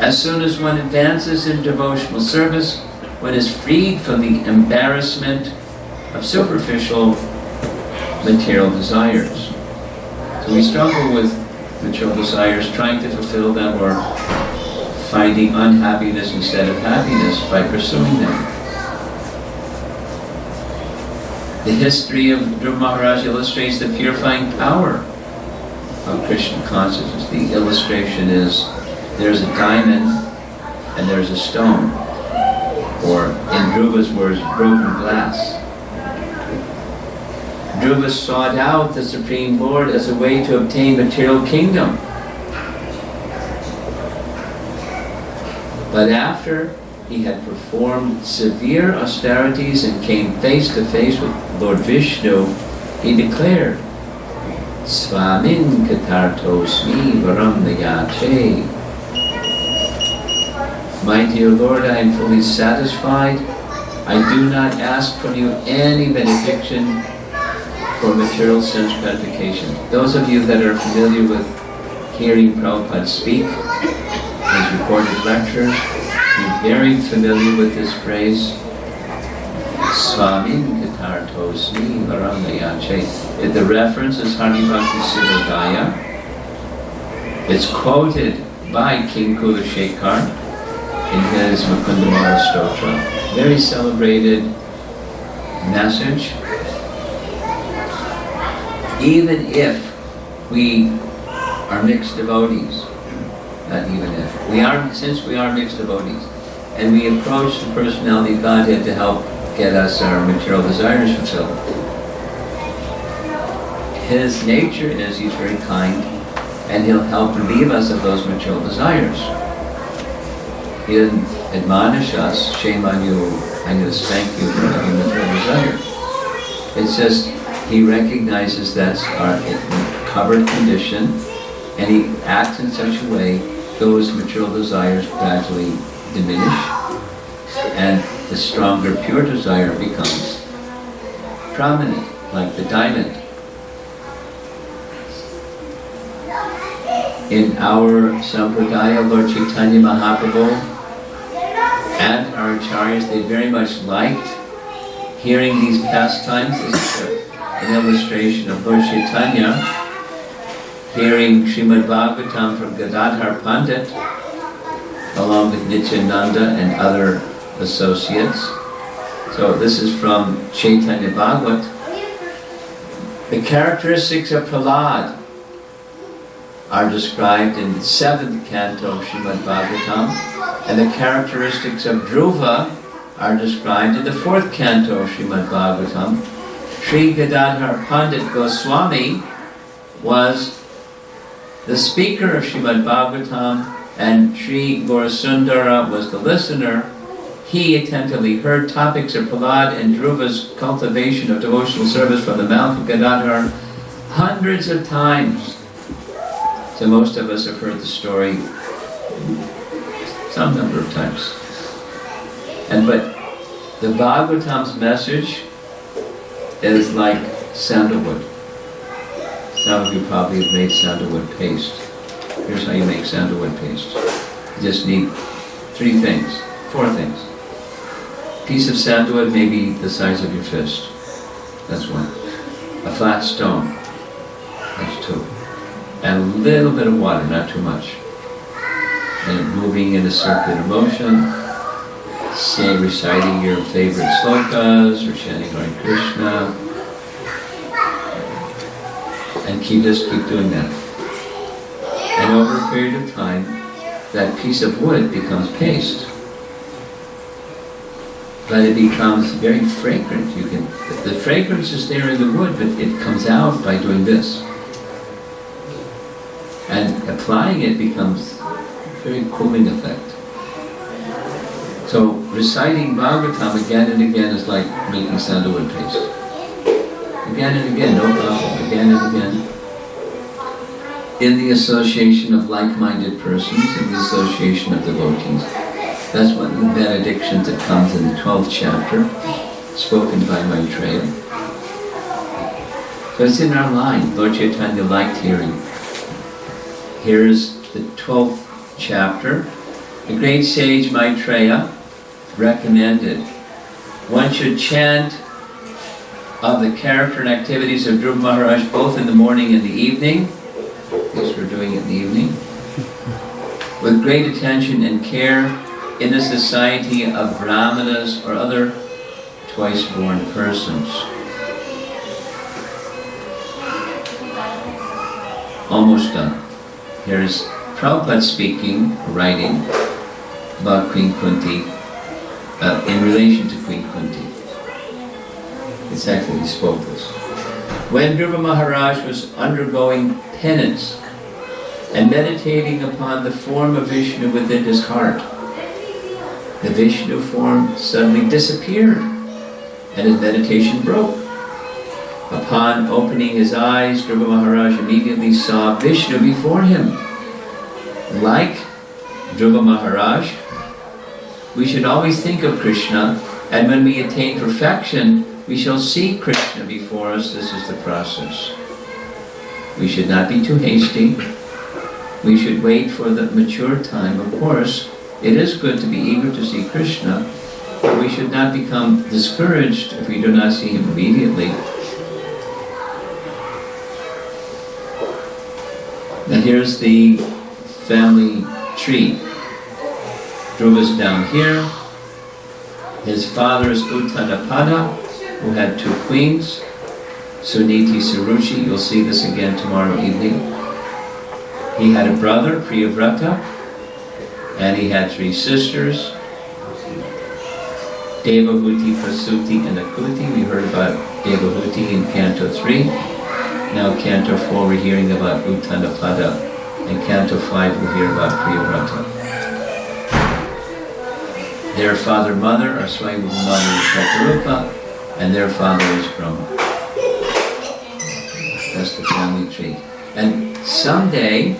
As soon as one advances in devotional service, one is freed from the embarrassment of superficial material desires. So we struggle with material desires, trying to fulfill them, or finding unhappiness instead of happiness by pursuing them. The history of Dhruva Maharaj illustrates the purifying power of Krishna consciousness. The illustration is, there's a diamond and there's a stone, or in Dhruva's words, broken glass. Dhruva sought out the Supreme Lord as a way to obtain material kingdom. But after he had performed severe austerities and came face to face with Lord Vishnu, he declared, Svamin Katartosmi Varam Nayache. My dear Lord, I am fully satisfied. I do not ask from you any benediction for material sense gratification. Those of you that are familiar with hearing Prabhupada speak, his recorded lectures, be very familiar with this phrase, Swami Katartosmi Varamayache. The reference is Hari Bhakti Siddhagaya. It's quoted by King Kulashekar in his Mukundamala Stotra. Very celebrated message. Even if we are mixed devotees, not even if, since we are mixed devotees, and we approach the personality of Godhead to help get us our material desires fulfilled. His nature is he's very kind, and he'll help relieve us of those material desires. He doesn't admonish us, shame on you, I'm going to spank you for having material desire. It's just he recognizes that's our covered condition, and he acts in such a way those material desires gradually diminish, and the stronger pure desire becomes prominent, like the diamond. In our Sampradaya, Lord Chaitanya Mahaprabhu and our acharyas, they very much liked hearing these pastimes. This is an illustration of Lord Chaitanya hearing Srimad Bhagavatam from Gadadhar Pandit along with Nityananda and other associates. So this is from Chaitanya Bhagavat. The characteristics of Prahlad are described in the 7th canto of Srimad Bhagavatam, and the characteristics of Dhruva are described in the 4th canto of Srimad Bhagavatam. Sri Gadadhar Pandit Goswami was the speaker of Srimad Bhagavatam, and Sri Gaurasundara was the listener. He attentively heard topics of Prahlad and Dhruva's cultivation of devotional service from the mouth of Gadadhar hundreds of times. So most of us have heard the story some number of times. But the Bhagavatam's message is like sandalwood. Some of you probably have made sandalwood paste. Here's how you make sandalwood paste. You just need 4 things. A piece of sandalwood may be the size of your fist. That's 1. A flat stone. That's 2. And a little bit of water, not too much. And moving in a circular motion, reciting your favorite slokas or chanting Hare Krishna. And keep doing that. And over a period of time, that piece of wood becomes paste. But it becomes very fragrant. The fragrance is there in the wood, but it comes out by doing this. And applying it becomes a very cooling effect. So reciting Bhagavatam again and again is like making sandalwood paste. Again and again, no problem. Again and again. In the association of like-minded persons, in the association of devotees. That's one of the benedictions that comes in the 12th chapter, spoken by Maitreya. So it's in our line. Lord Chaitanya liked hearing. Here's the 12th chapter. The great sage Maitreya recommended one should chant of the character and activities of Dhruva Maharaj both in the morning and the evening. At least we're doing it in the evening. With great attention and care in the society of brahmanas or other twice-born persons. Almost done. Here's Prabhupada speaking, writing about Queen Kunti, in relation to Queen Kunti. It's actually he spoke this. When Dhruva Maharaj was undergoing penance and meditating upon the form of Vishnu within his heart, the Vishnu form suddenly disappeared and his meditation broke. Upon opening his eyes, Dhruva Maharaj immediately saw Vishnu before him. Like Dhruva Maharaj, we should always think of Krishna, and when we attain perfection, we shall see Krishna before us. This is the process. We should not be too hasty. We should wait for the mature time. Of course, it is good to be eager to see Krishna, but we should not become discouraged if we do not see him immediately. Now here's the family tree. Dhruva's down here. His father is Uttanapada, who had 2 queens, Suniti Saruchi. You'll see this again tomorrow evening. He had a brother, Priyavrata, and he had 3 sisters, Devahuti, Prasuti, and Akuti. We heard about Devahuti in Canto 3. Now Canto 4 we're hearing about Uttanapada, and Canto 5 we'll hear about Priyavrata. Their father, mother are Swami Mother and Shatarupa, and their father is Brahma. That's the family tree. And someday,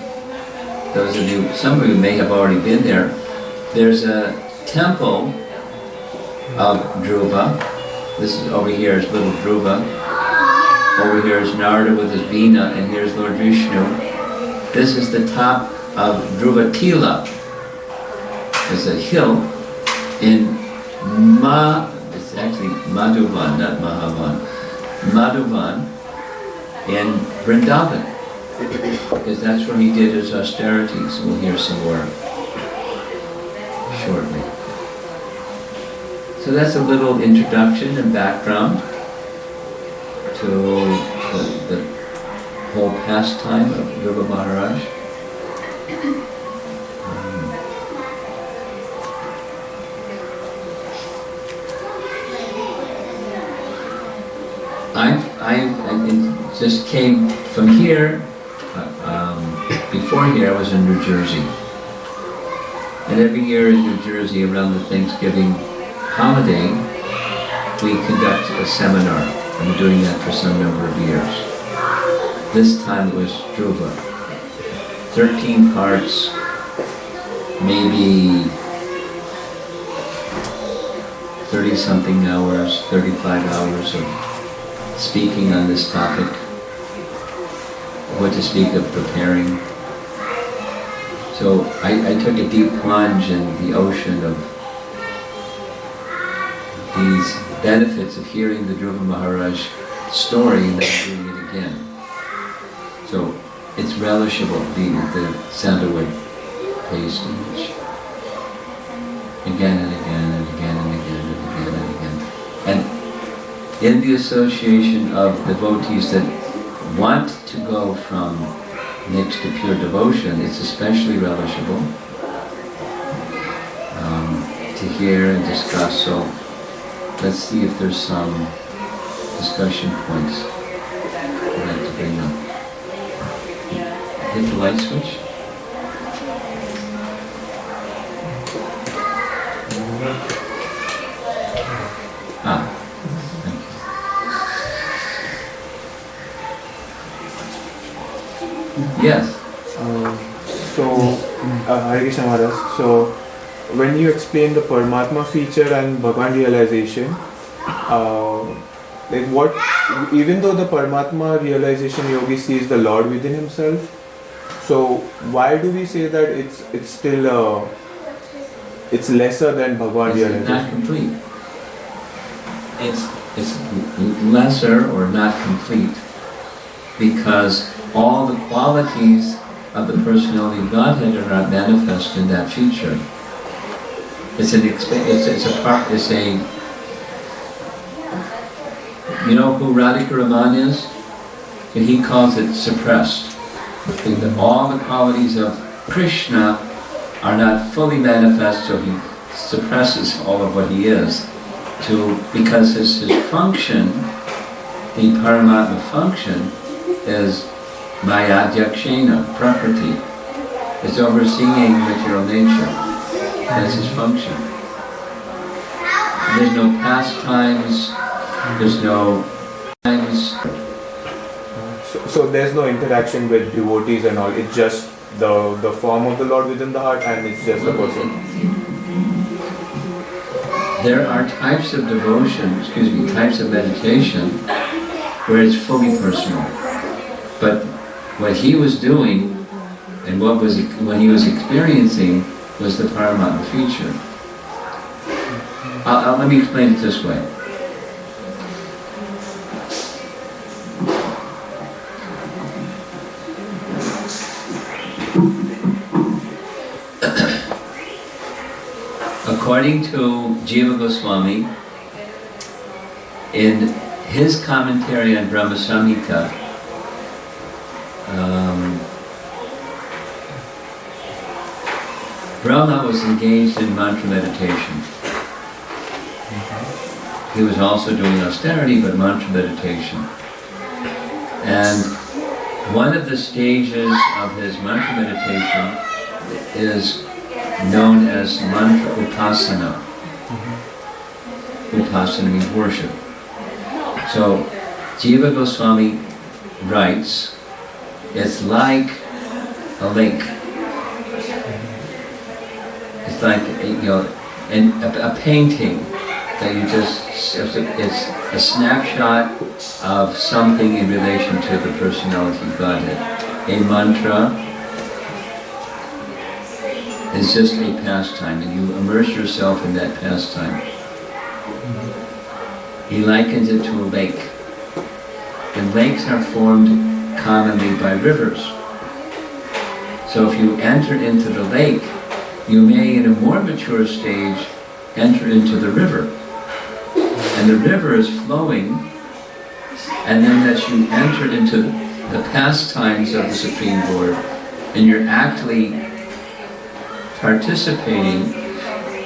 some of you may have already been there, there's a temple of Dhruva. This is over here is little Dhruva. Over here is Narada with his Veena, and here's Lord Vishnu. This is the top of Dhruva Tila. It's a hill in it's actually Madhuvan, not Mahavan. Madhuvan in Vrindavan, because that's where he did his austerities. We'll hear some more shortly. So that's a little introduction and background to the whole pastime of Dhruva Maharaj. I just came from here. Before here I was in New Jersey. And every year in New Jersey around the Thanksgiving holiday, we conduct a seminar. I've been doing that for some number of years. This time it was Dhruva. 13 parts, maybe 30-something hours, 35 hours of speaking on this topic. What to speak of preparing. So I took a deep plunge in the ocean of these benefits of hearing the Dhruva Maharaj story and then doing it again. So it's relishable, the sandalwood paste again and again and again and again and again and again. And in the association of devotees that want to go from mixed to pure devotion, it's especially relishable to hear and discuss. So let's see if there's some discussion points I'd like to bring up. Hit the light switch. Yes. Hare Krishna Maharaj. So, when you explain the Paramatma feature and Bhagavan realization, like what, even though the Paramatma realization yogi sees the Lord within himself, so why do we say that it's still it's lesser than Bhagavan realization? It's not complete. It's lesser or not complete because all the qualities of the personality of Godhead are not manifest in that feature. You know who Radhika Raman is? And he calls it suppressed. All the qualities of Krishna are not fully manifest, so he suppresses all of what he is. Because his function, the Paramatma function, is Mayadhyakshena, Prakriti. It's overseeing material nature. That's his function. There's no pastimes, there's no times. So there's no interaction with devotees and all, it's just the form of the Lord within the heart and it's just the person. There are types of devotion, types of meditation where it's fully personal. But what he was doing And what he was experiencing was the Paramatma feature. Let me explain it this way. According to Jiva Goswami, in his commentary on Brahma Samhita, Brahma was engaged in mantra meditation. He was also doing austerity, but mantra meditation. And one of the stages of his mantra meditation is known as mantra upasana. Upasana means worship. So, Jiva Goswami writes, it's like a lake. It's like, a painting that you just, it's a snapshot of something in relation to the personality of Godhead. A mantra is just a pastime, and you immerse yourself in that pastime. He likens it to a lake. And lakes are formed commonly by rivers. So if you enter into the lake, you may, in a more mature stage, enter into the river. And the river is flowing, and then that you enter into the pastimes of the Supreme Lord, and you're actually participating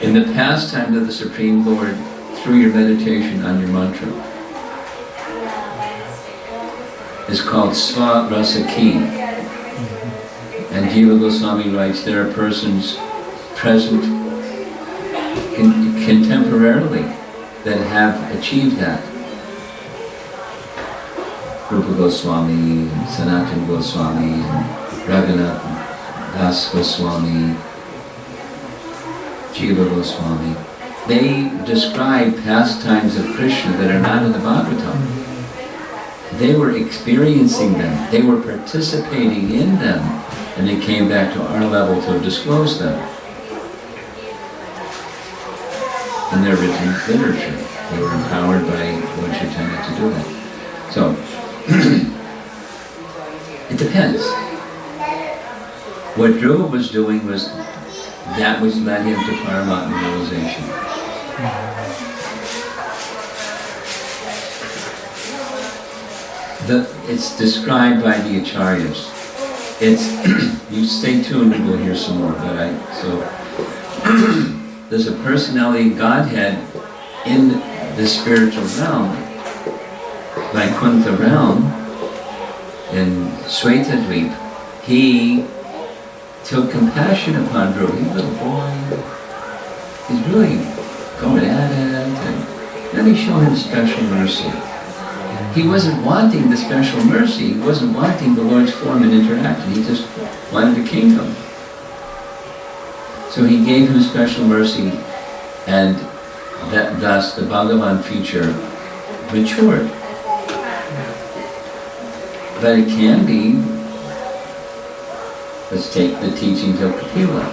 in the pastimes of the Supreme Lord through your meditation on your mantra. It's called Sva Rasaki. And Jiva Goswami writes, there are persons present contemporarily that have achieved that. Rupa Goswami, Sanatana Goswami, Raghunath Das Goswami, Jiva Goswami. They describe pastimes of Krishna that are not in the Bhagavatam. They were experiencing them, they were participating in them, and they came back to our level to disclose them in their written literature. They were empowered by Lord Chaitanya to do that. So, it depends. What Dhruva was doing was, that was led him to Paramatma realization. It's described by the Acharyas. You stay tuned and we'll hear some more. There's a personality Godhead in the spiritual realm, Vaikuntha realm, in Svetadvip. He took compassion upon Dhruva. He's a little boy. He's really going at it, and let me show him special mercy. He wasn't wanting the special mercy. He wasn't wanting the Lord's form and interaction. He just wanted the kingdom. So he gave him special mercy, and thus the Bhagavan feature matured. But it can be, let's take the teachings of Kapila.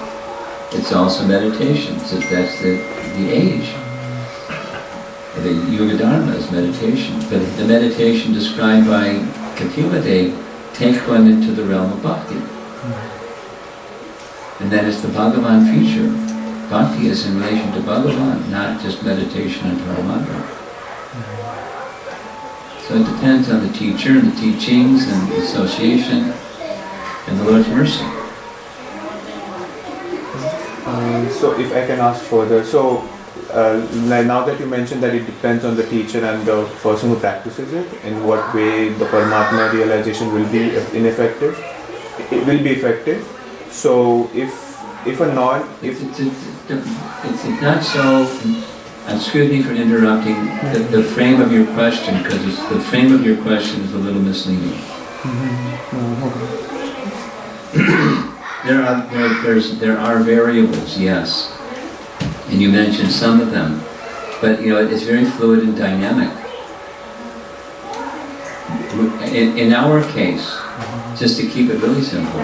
It's also meditation. So that's the age. The Yuga Dharma is meditation. But the meditation described by Kapila Dev takes one into the realm of bhakti. And that is the Bhagavan feature. Bhakti is in relation to Bhagavan, not just meditation and Paramatma. So it depends on the teacher and the teachings and the association and the Lord's mercy. So if I can ask further, so now that you mentioned that it depends on the teacher and the person who practices it, in what way the Paramatma realization will be ineffective, it will be effective. So if a non, if it's not so. Excuse me for interrupting the frame of your question, because the frame of your question is a little misleading. There are variables, yes, and you mentioned some of them, but it's very fluid and dynamic. In our case, Just to keep it really simple,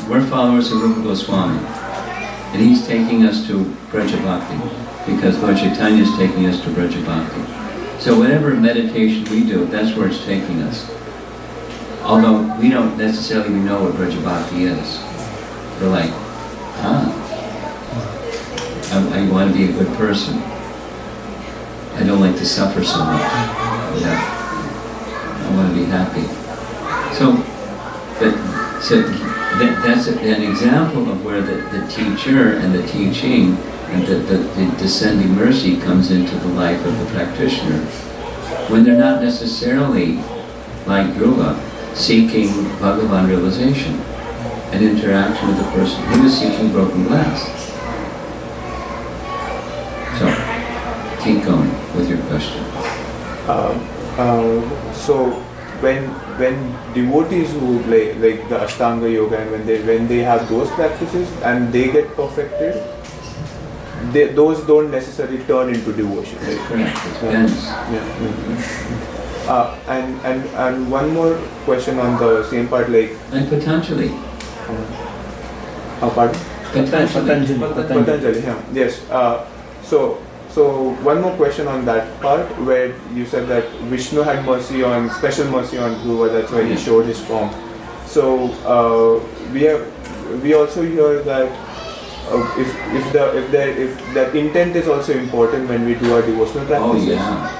we're followers of Rupa Goswami, and he's taking us to Braja Bhakti, because Lord Chaitanya is taking us to Braja Bhakti. So whatever meditation we do, that's where it's taking us. Although we don't necessarily know what Braja Bhakti is. We're like, I want to be a good person. I don't like to suffer so much. Yeah. I want to be happy. So that's an example of where the teacher and the teaching and the descending mercy comes into the life of the practitioner. When they're not necessarily, like Dhruva, seeking Bhagavan realization and interaction with the person who is seeking broken glass. So, keep going with your question. So when devotees who like the Ashtanga yoga, and when they have those practices and they get perfected, those don't necessarily turn into devotion. Right? Correct. It depends. And one more question on the same part, like. And Patanjali. Pardon? Patanjali. Yeah. Yes. So one more question on that part, where you said that Vishnu had special mercy on Dhruva, that's why he showed his form. So we also hear that if that intent is also important when we do our devotional practices. Oh yeah.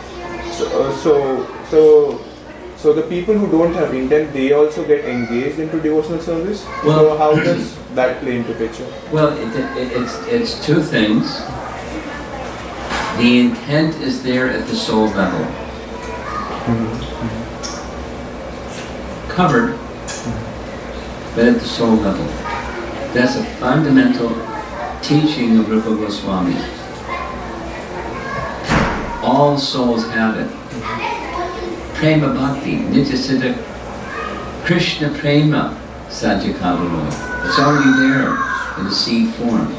So the people who don't have intent, they also get engaged into devotional service. Well, so how does that play into picture? Well, it's two things. The intent is there at the soul level. Covered, but at the soul level. That's a fundamental teaching of Rupa Goswami. All souls have it. Prema Bhakti, Nitya Siddha, Krishna Prema, Satyakavalo. It's already there in the seed form.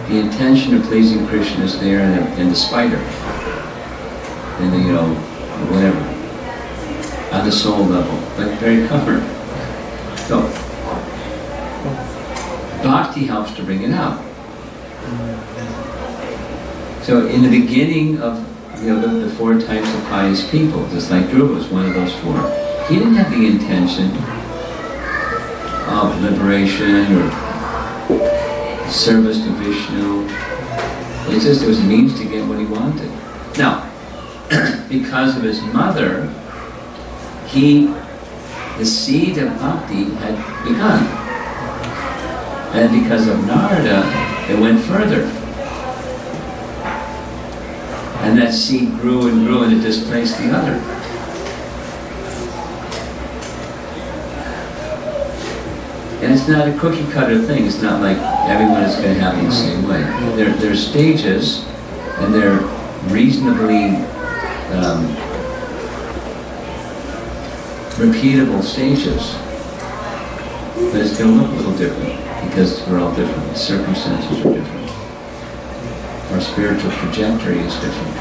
The intention of pleasing Krishna is there in the spider, in the, whatever, at the soul level, but very covered. So, Bhakti helps to bring it out. So, in the beginning of the four types of pious people, just like Dhruva was one of those four, he didn't have the intention of liberation or service to Vishnu. It's just it was a means to get what he wanted. Now, because of his mother, the seed of bhakti had begun. And because of Narada, it went further. And that seed grew and grew and it displaced the other. And it's not a cookie cutter thing. It's not like everyone is going to happen the same way. There are stages, and they're reasonably repeatable stages. But it's going to look a little different because we're all different. The circumstances are different. Our spiritual trajectory is different.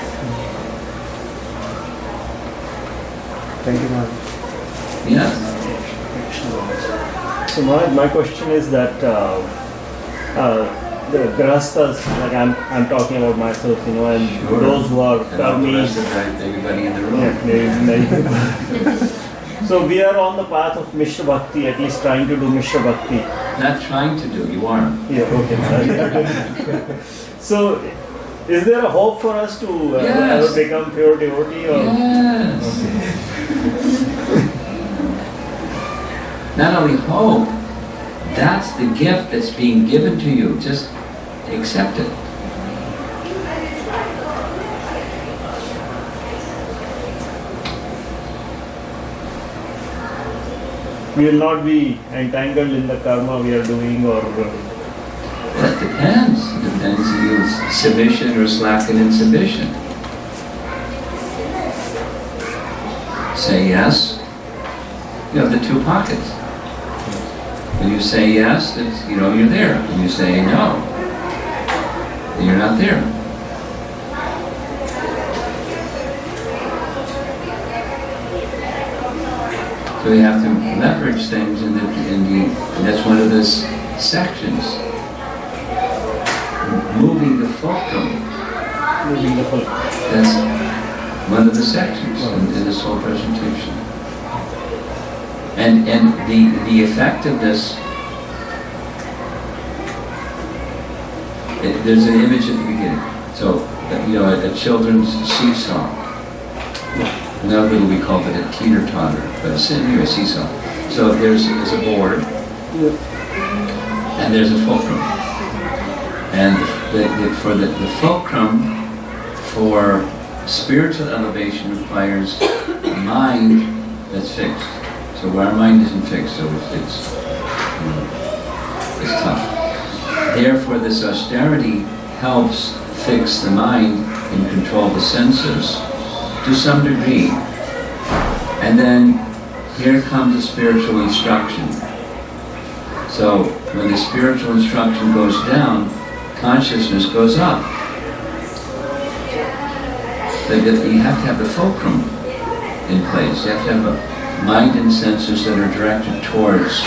Thank you, Maharaj. Yes. So my question is that the grahasthas, like I'm talking about myself, and Sure. those who are And all the karmis, rest of everybody in the room. yeah, so we are on the path of Mishra Bhakti, at least trying to do Mishra Bhakti. Not trying to do, you are. Yeah, okay. So is there a hope for us to Yes. become pure devotee? Or? Yes. Not only hope, that's the gift that's being given to you. Just accept it. We will not be entangled in the karma we are doing, or That depends. It depends if you submission or slacken in submission. Say yes. You have the two pockets. When you say yes, it's, you're there. When you say no, then you're not there. So we have to leverage things and that's one of the sections. Moving the fulcrum. Moving the whole. That's one of the sections in this whole presentation. And the effectiveness, there's an image at the beginning. So, a children's seesaw. Now we call it a teeter-totter, but it's anyway, a seesaw. So there's a board, and there's a fulcrum. And the fulcrum for spiritual elevation requires a mind that's fixed. So where our mind isn't fixed, so it's tough. Therefore, this austerity helps fix the mind and control the senses to some degree. And then here comes the spiritual instruction. So when the spiritual instruction goes down, consciousness goes up. But you have to have the fulcrum in place. You have to have a mind and senses that are directed towards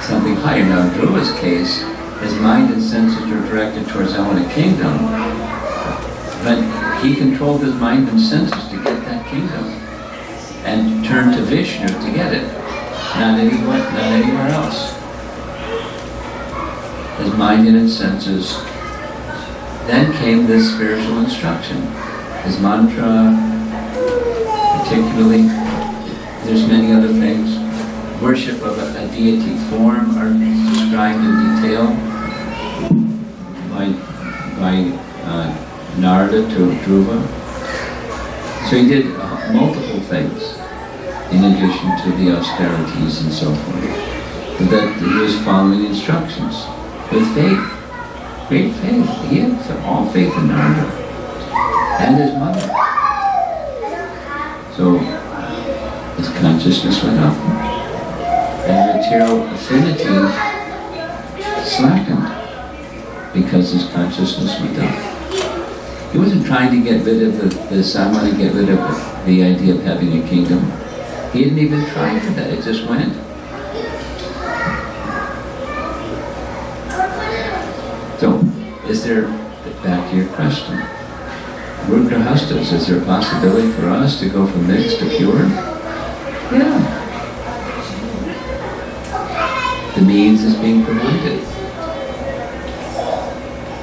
something higher. Now in Dhruva's case, his mind and senses are directed towards I want a kingdom. But he controlled his mind and senses to get that kingdom and turned to Vishnu to get it. Not anywhere else. His mind and his senses. Then came this spiritual instruction. His mantra, particularly. There's many other things. Worship of a deity form are described in detail by Narada to Dhruva. So he did multiple things in addition to the austerities and so forth. But that he was following instructions with faith, great faith. He had all faith in Narada and his mother. So his consciousness went up and material affinity slackened because his consciousness went up. He wasn't trying to get rid of this, I want to get rid of the idea of having a kingdom. He didn't even try for that, it just went. So, is there, back to your question, we're grahastas, is there a possibility for us to go from mixed to pure? Yeah. The means is being provided.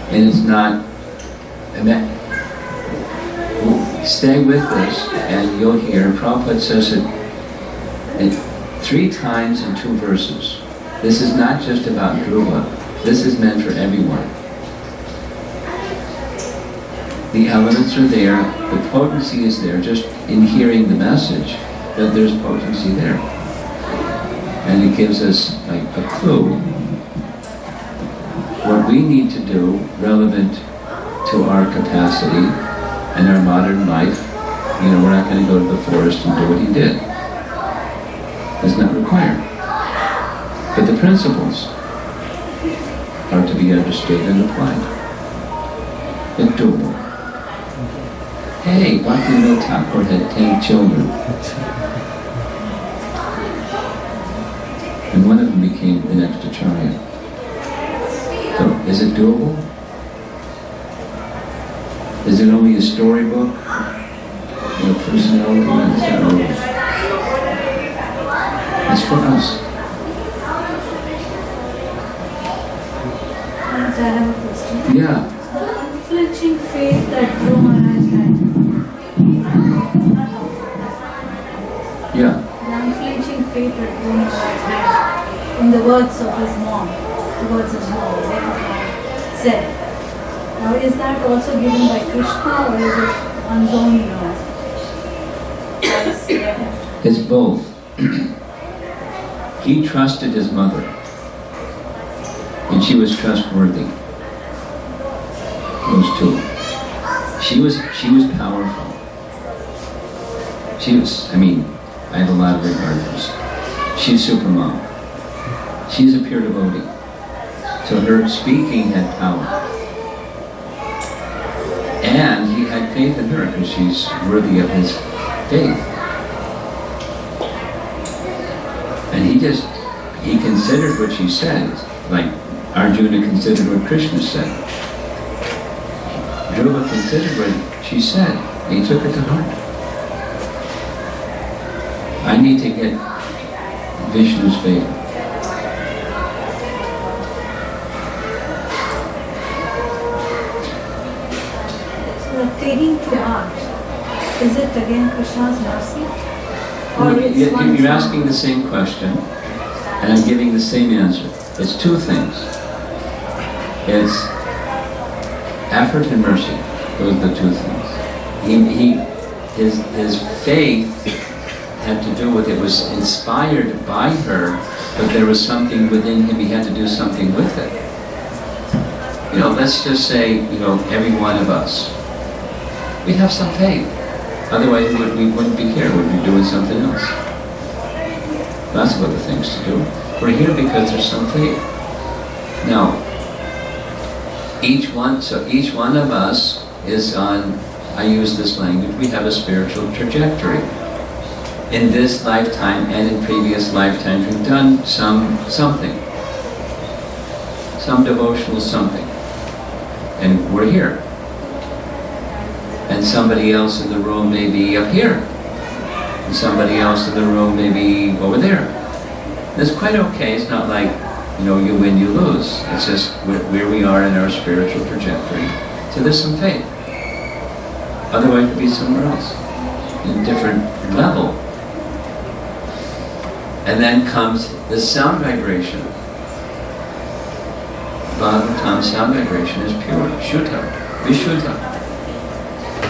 And it's not, stay with this and you'll hear, Prabhupada says it 3 times in 2 verses. This is not just about Dhruva, this is meant for everyone. The elements are there, the potency is there, just in hearing the message, that there's potency there. And it gives us like a clue what we need to do relevant to our capacity and our modern life. We're not going to go to the forest and do what he did. It's not required. But the principles are to be understood and applied. It's doable. Hey, Bhaktivinoda Thakur had 10 children. And one of them became the next Acharya. So, is it doable? Is it only a storybook? Or a personality? It's not really. It's for us. I have a question. Yeah. The unflinching faith that Dhruva Maharaj had. Yeah. The unflinching faith that Dhruva Maharaj had in the words of his mom. The words of mom, like said. Now, is that also given by Krishna or is it on his own? It's both. He trusted his mother, and she was trustworthy. Those 2. She was powerful. I have a lot of regard for her. She's Supermom. She's a pure devotee. So her speaking had power. And he had faith in her because she's worthy of his faith. He considered what she said, like Arjuna considered what Krishna said. Dhruva considered what she said. He took it to heart. I need to get Vishnu's favor. So the taking to heart, is it again Krishna's mercy? Or it's You're asking the same question, and I'm giving the same answer. It's two things. It's effort and mercy. Those are the two things. His faith had to do with, it was inspired by her, but there was something within him, he had to do something with it. You know, let's just say, you know, every one of us, we have some faith. Otherwise we wouldn't be here, we'd be doing something else. Lots of other things to do. We're here because there's some faith. Now, each one of us is on, I use this language, we have a spiritual trajectory. In this lifetime and in previous lifetimes, we've done something. Some devotional something. And we're here. And somebody else in the room may be up here. And somebody else in the room may be over there. That's quite okay. It's not like, you know, you win, you lose. It's just where we are in our spiritual trajectory. So there's some faith. Otherwise it would be somewhere else, in a different level. And then comes the sound vibration. Bhagavatam's sound vibration is pure, Shuddha, Vishuddha.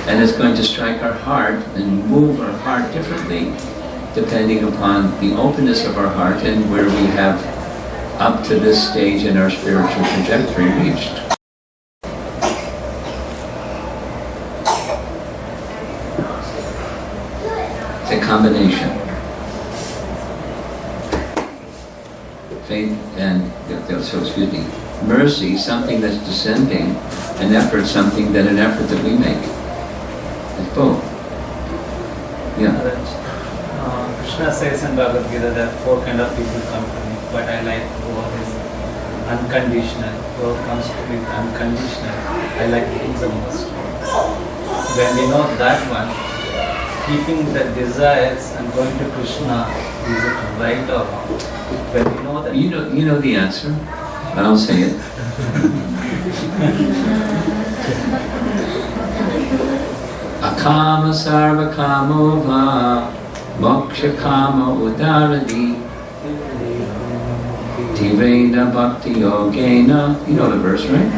And it's going to strike our heart and move our heart differently depending upon the openness of our heart and where we have up to this stage in our spiritual trajectory reached. It's a combination. Faith and, mercy, something that's descending, an effort that we make. It's both. Yeah. Krishna says in Bhagavad Gita that 4 kind of people come to me, but I like what is unconditional. Whoever comes to me unconditional, I like him the most. When we know that one, keeping the desires and going to Krishna, is it right or wrong? When we know that. You know the answer. I'll say it. Akama sarva kamo va moksha kama udaradi tirena bhakti yogena. You know the verse, right?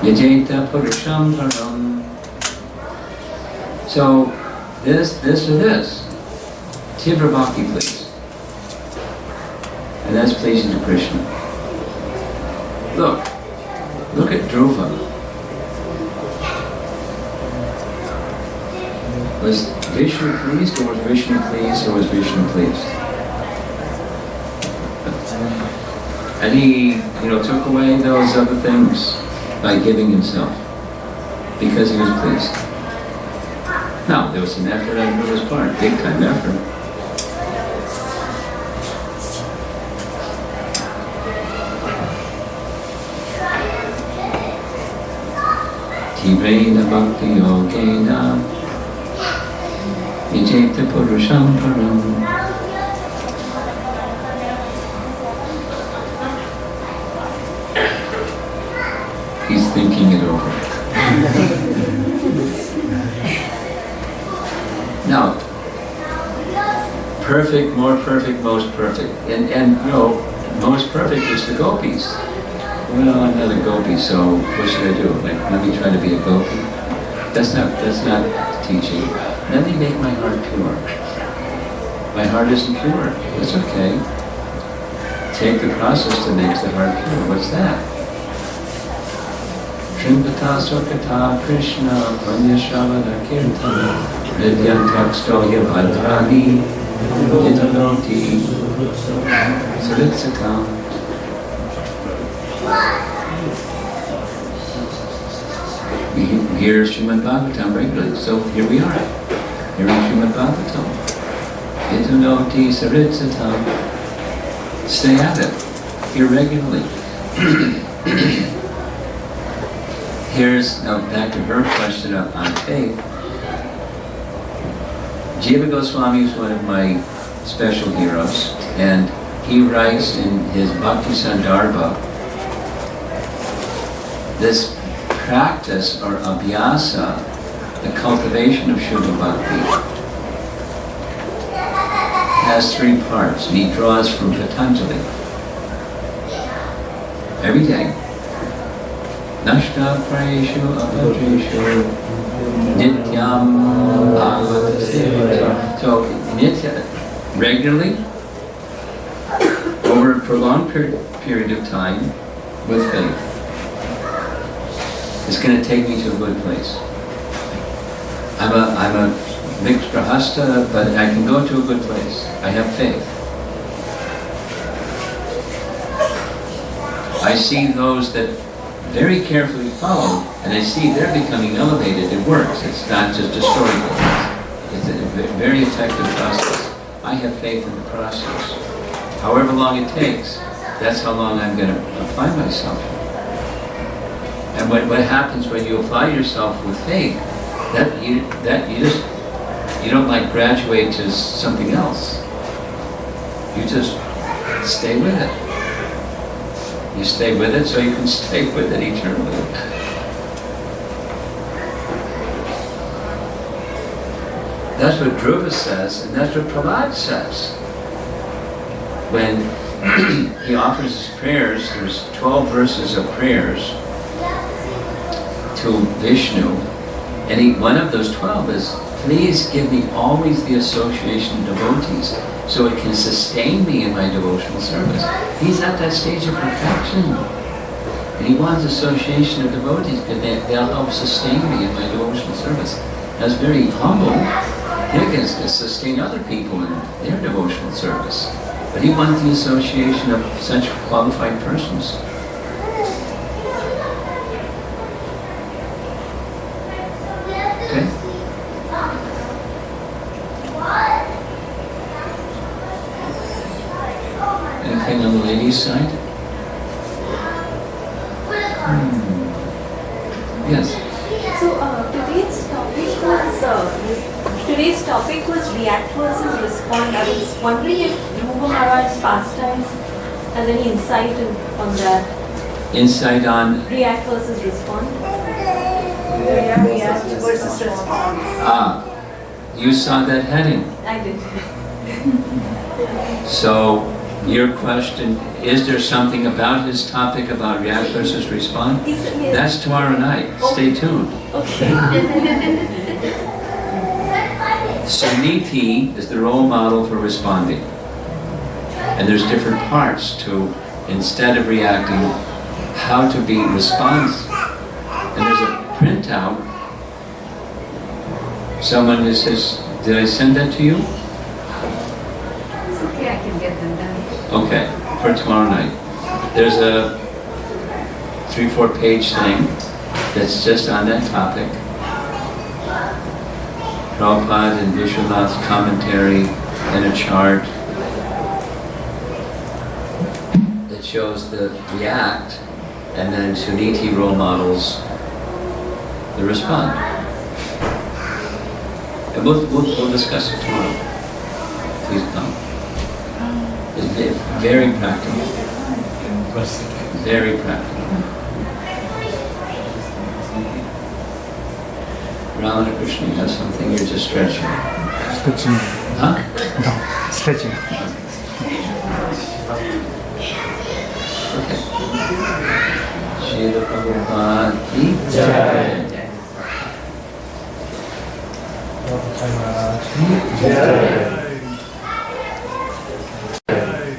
Yajeta purusham param. So this or this. Tivra bhakti, please. And that's pleasing to Krishna. Look at Dhruva. Was Vishnu pleased, or was Vishnu pleased, or was Vishnu pleased? And he, took away those other things by giving himself, because he was pleased. Now, there was some effort on Dhruva's part, big time effort. Tirena bhakti yogena yajeta purusham param. He's thinking it over. Now, perfect, more perfect, most perfect. And most perfect is the gopis. Well, I'm not a gopi, so what should I do? Let me try to be a gopi? That's not teaching. Let me make my heart pure. My heart isn't pure. That's okay. Take the process to make the heart pure. What's that? Trimbata Sukata Krishna Panyashavana Kirtana Nidyantakstoya Bhadrani Yitanoti Saritsakam. We hear Srimad Bhagavatam regularly, so here we are, hearing Srimad Bhagavatam. Yitanoti Saritsatam. Stay at it irregularly. Here's, now back to her question on faith. Jiva Goswami is one of my special heroes, and he writes in his Bhakti Sandarbha, this practice or abhyasa, the cultivation of Shuddha Bhakti, has three parts, and he draws from Patanjali. Every day. Nashta prayeshu abhadreshu nityam bhagavata sevata. So, nitya, regularly, over a prolonged period of time, with faith, is going to take me to a good place. I'm a mixed grahasta, but I can go to a good place. I have faith. I see those that very carefully follow, and I see they're becoming elevated. It works. It's not just historical. It's a very effective process. I have faith in the process. However long it takes, that's how long I'm going to apply myself. And what happens when you apply yourself with faith, you don't like graduate to something else. You just stay with it. You stay with it so you can stay with it eternally. That's what Dhruva says, and that's what Prahlad says. When he offers his prayers, there's 12 verses of prayers to Vishnu, and one of those 12 is, please give me always the association of devotees so it can sustain me in my devotional service. He's at that stage of perfection. And he wants association of devotees because they'll help sustain me in my devotional service. That's very humble. He can sustain other people in their devotional service. But he wants the association of such qualified persons. Okay? Anything on the ladies' side? Yes. So today's topic was react versus respond. I was wondering if Dhruva Maharaj's pastimes has any insight on that. Insight on? React versus respond. React versus respond. You saw that heading. I did. So, your question, is there something about his topic about react versus respond? Yes. That's tomorrow night. Stay tuned. Okay. Suniti is the role model for responding. And there's different parts to, instead of reacting, how to be responsive. And there's a printout. Someone who says, did I send that to you? It's okay, I can get them done. Okay, for tomorrow night. There's a 3-4 page thing that's just on that topic. Prabhupada and Vishwanath's commentary and a chart that shows the react, and then Suniti role models the respond. And we'll discuss it tomorrow. Please come. It's very practical. Very practical. Ramana Krishna, you have something, you're just stretching. Stretching. Huh? No, stretching. Okay. Srila Prabhupada ki Jai. Jai.